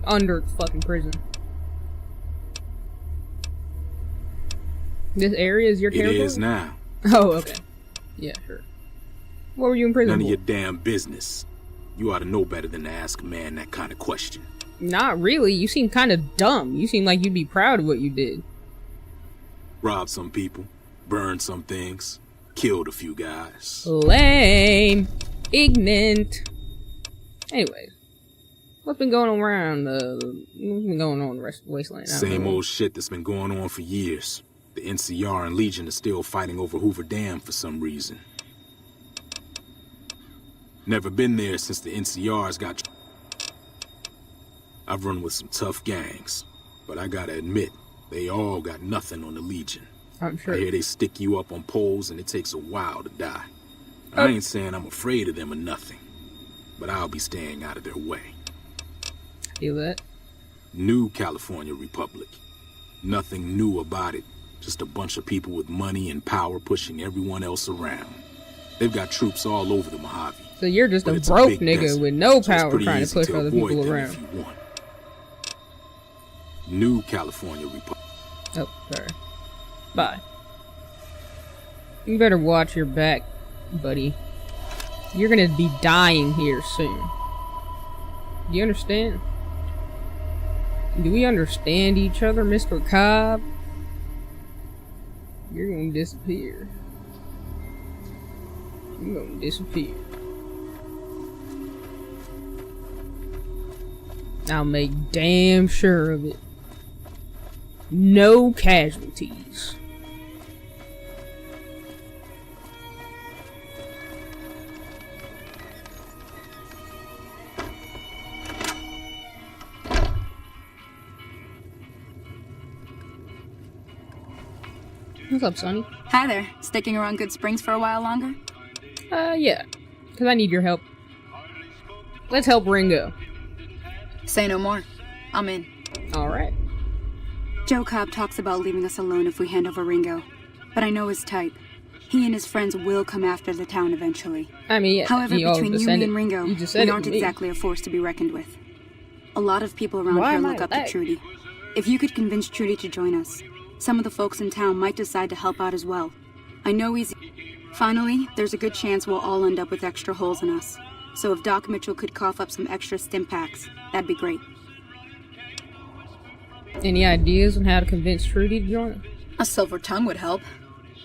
under fucking prison. This area is your territory? It is now. Oh, okay. Yeah, sure. What were you in prison None for? of your damn business. You ought to know better than to ask a man that kind of question. Not really. You seem kind of dumb. You seem like you'd be proud of what you did. Robbed some people, burned some things, killed a few guys. Lame. Ignorant. Anyways. What's been going on around the rest of the wasteland? Same old shit that's been going on for years. The NCR and Legion are still fighting over Hoover Dam for some reason. Never been there since the NCR's got... I've run with some tough gangs, but I gotta admit, they all got nothing on the Legion. I'm sure. I hear they stick you up on poles and it takes a while to die. I ain't saying I'm afraid of them or nothing, but I'll be staying out of their way. Feel that? New California Republic. Nothing new about it. Just a bunch of people with money and power pushing everyone else around. They've got troops all over the Mojave. So you're just a broke nigga with no power trying to push other people around. If you want. New California Republic. Oh, sorry. Bye. You better watch your back, buddy. You're gonna be dying here soon. Do you understand? Do we understand each other, Mr. Cobb? You're gonna disappear. You're gonna disappear. I'll make damn sure of it. No casualties. What's up, Sonny? Hi there. Sticking around Good Springs for a while longer? Yeah. Because I need your help. Let's help Ringo. Say no more. I'm in. Alright. Joe Cobb talks about leaving us alone if we hand over Ringo. But I know his type. He and his friends will come after the town eventually. I mean, yeah. However, between you and Ringo, we aren't exactly a force to be reckoned with. A lot of people around here look up to Trudy. If you could convince Trudy to join us, some of the folks in town might decide to help out as well. I know he's... Finally, there's a good chance we'll all end up with extra holes in us. So if Doc Mitchell could cough up some extra stim packs, that'd be great. Any ideas on how to convince Trudy to join? A silver tongue would help.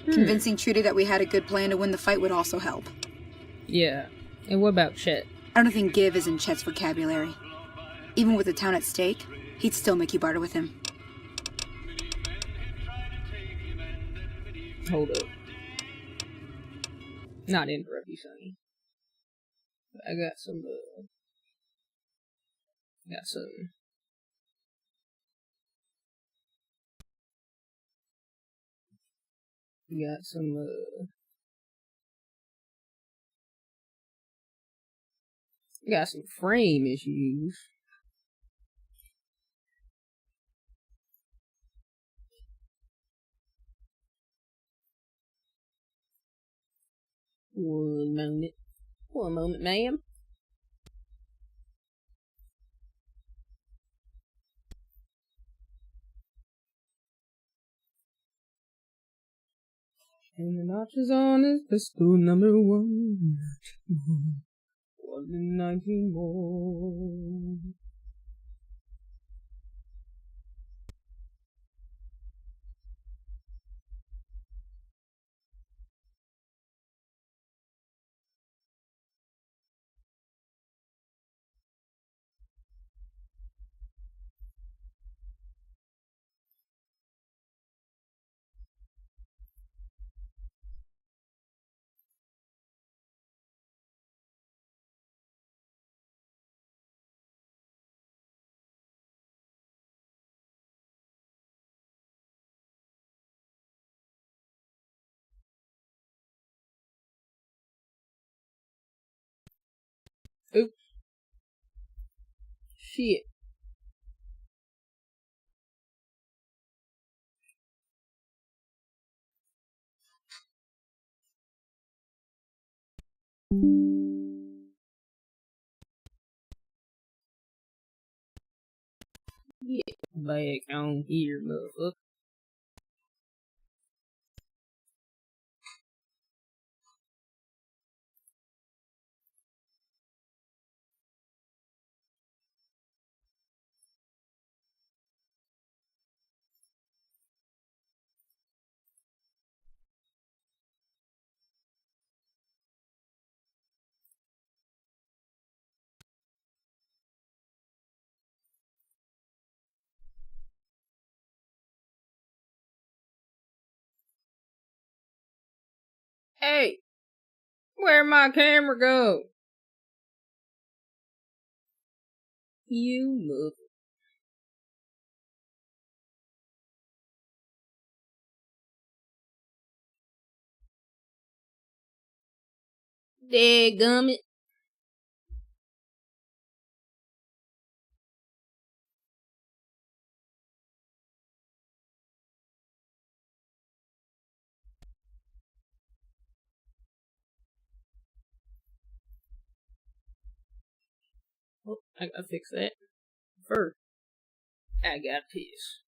Convincing Trudy that we had a good plan to win the fight would also help. Yeah. And what about Chet? I don't think give is in Chet's vocabulary. Even with the town at stake, he'd still make you barter with him. Hold up. Not interrupt you, Sonny. I got some, got some frame issues. One moment, ma'am. And the notches on his pistol number 1. 1 in 19 more. Oops. Shit. Yeah, back on here, motherfucker. Hey, where'd my camera go? You mother. Dadgummit. Oh, I gotta fix that. First, I gotta piss.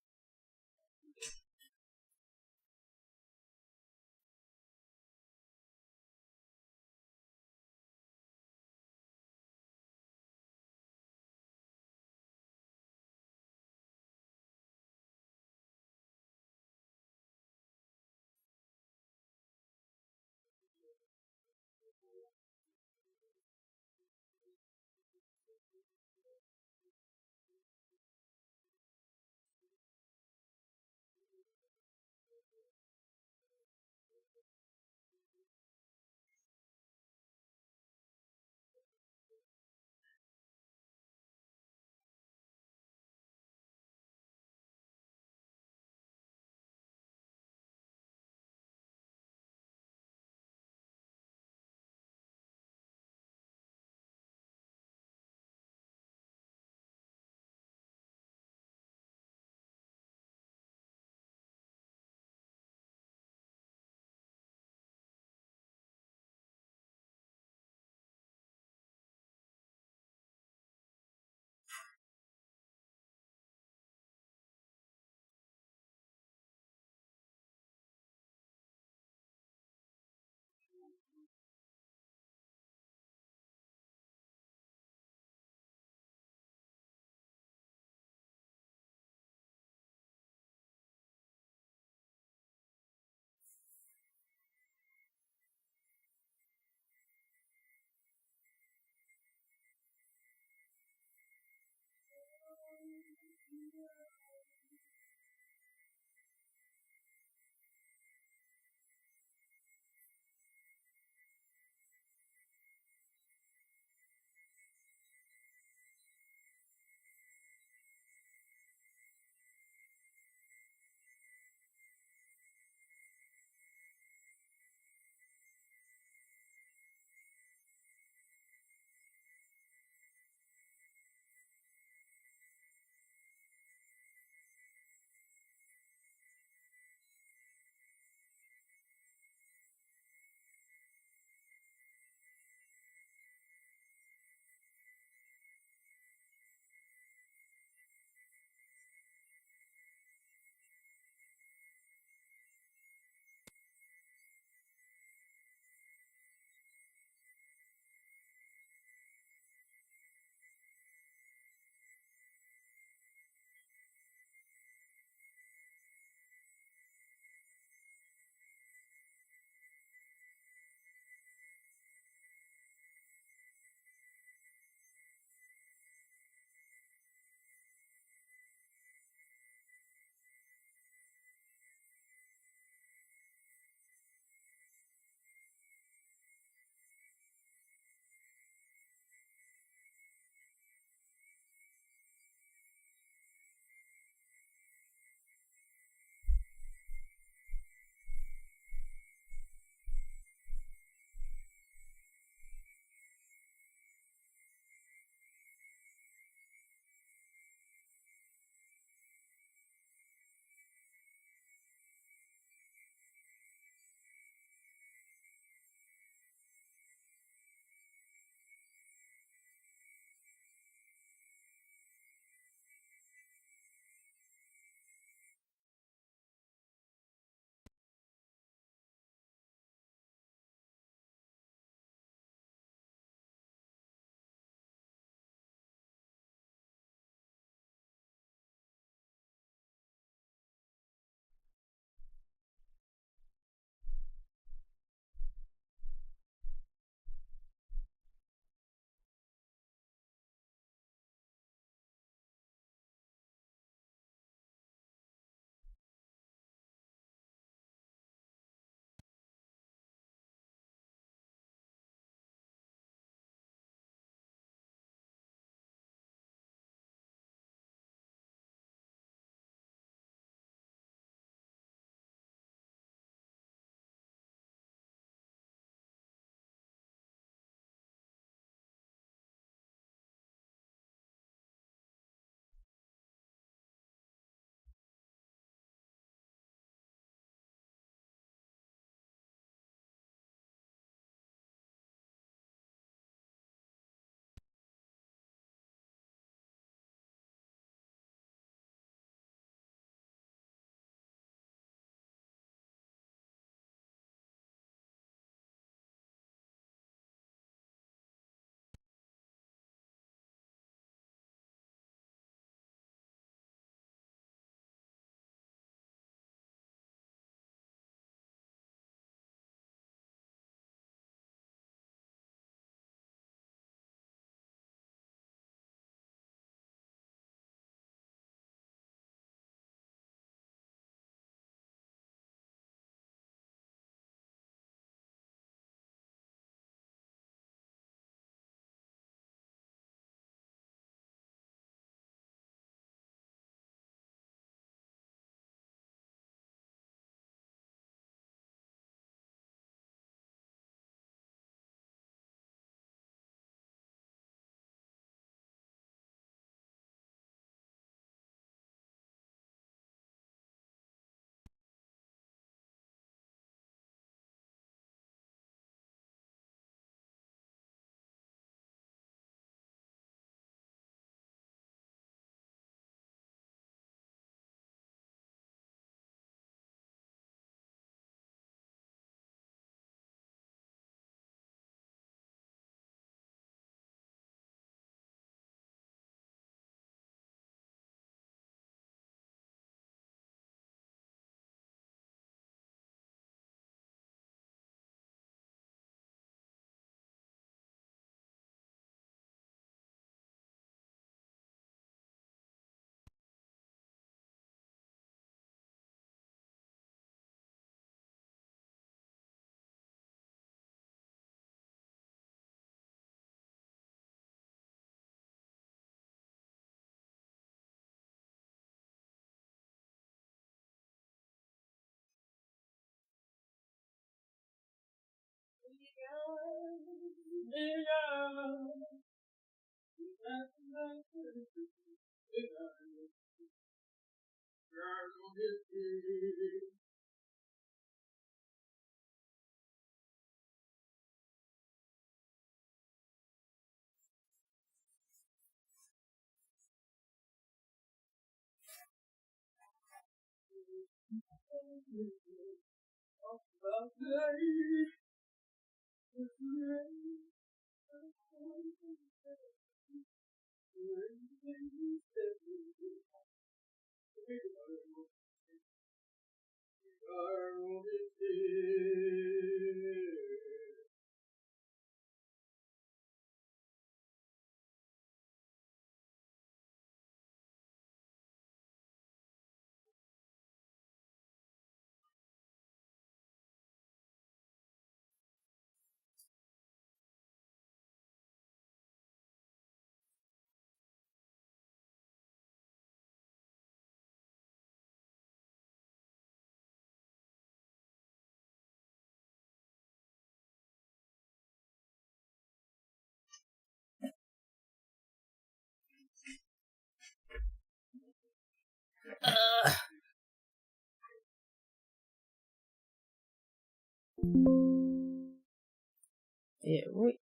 Yeah, wait.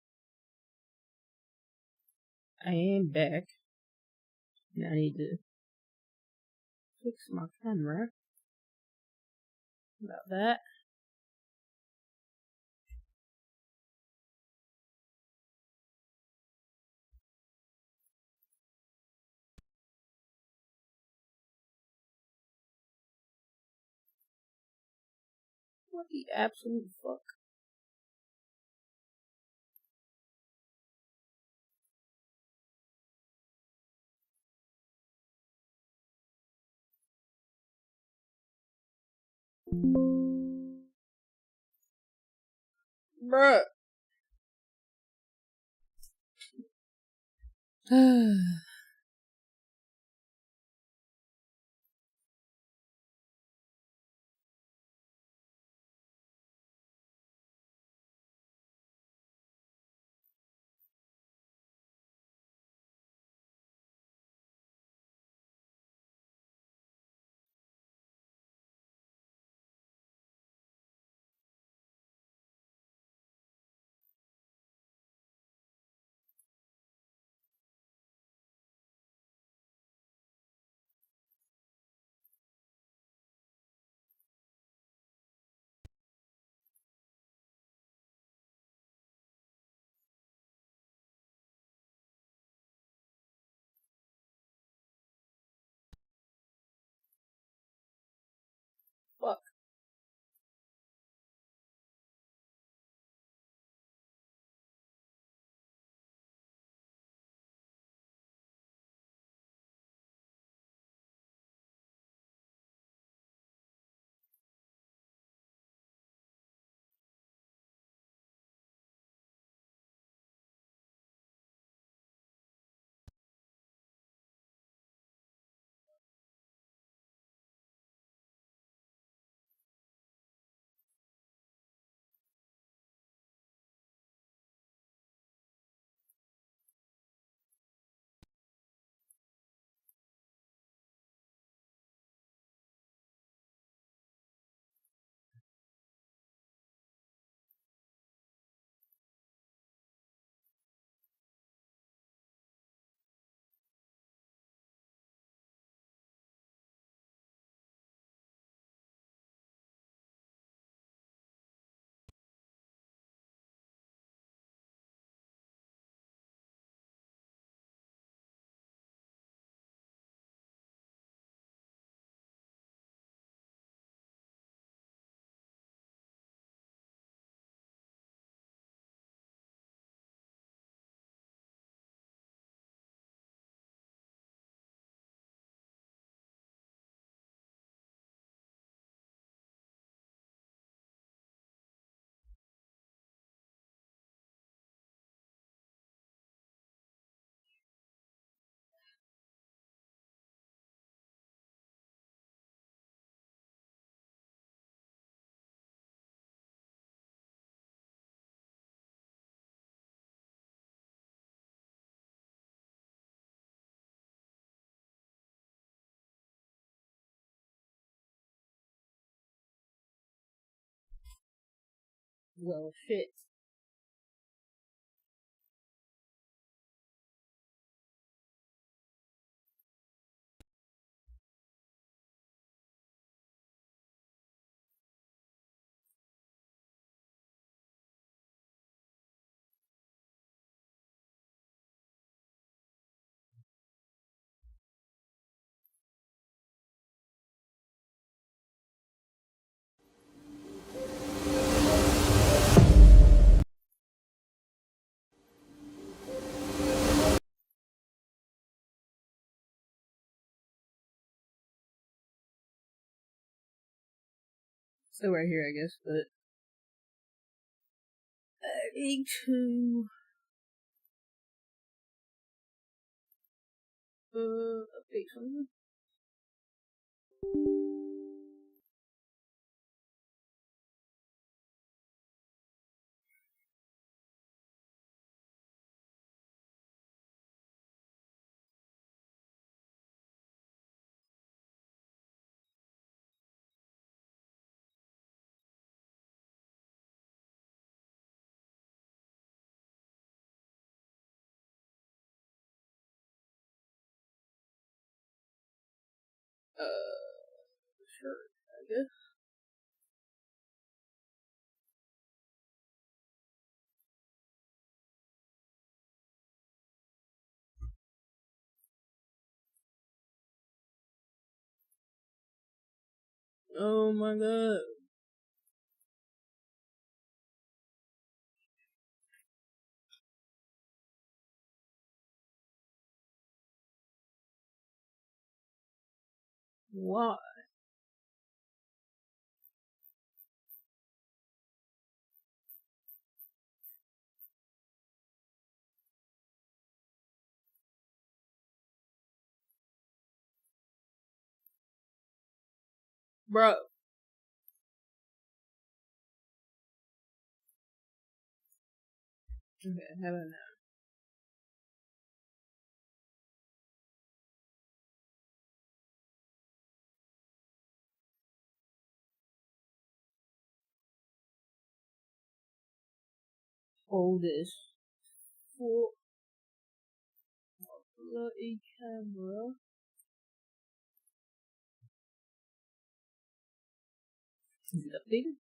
I am back. Now I need to fix my camera. About that. What the absolute fuck? Bruh. Well, shit. So right here, I guess, but I need to update something. Sure, I guess. Oh my god. Why? Bro. Okay, how about now? Hold this for bloody camera. Is it updated?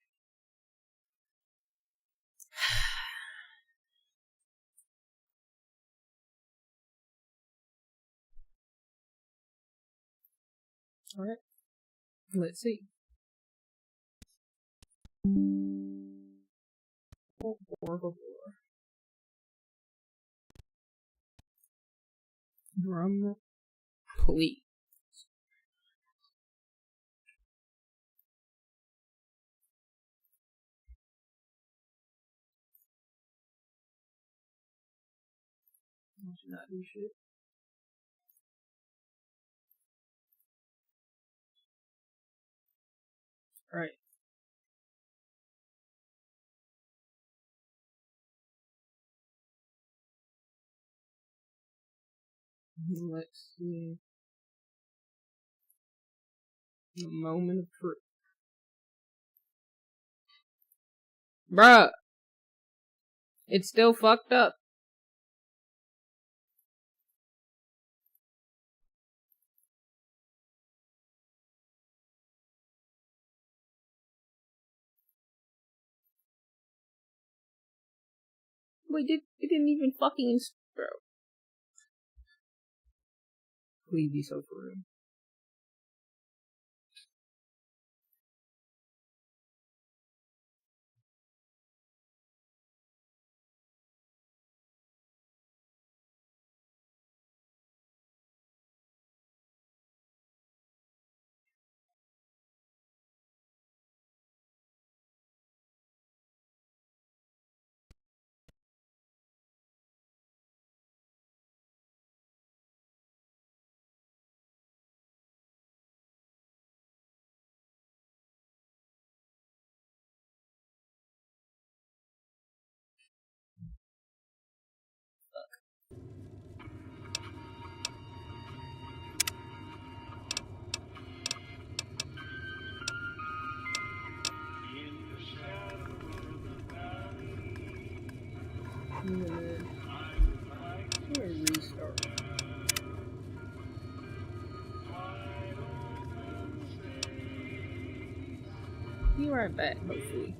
Alright. Let's see. Drum, please. I should not do shit. Alright. Let's see. The moment of truth. Bruh! It's still fucked up. Wait, it didn't even fucking... Bro. Please be so for real. I'm gonna restart. Be right back, hopefully.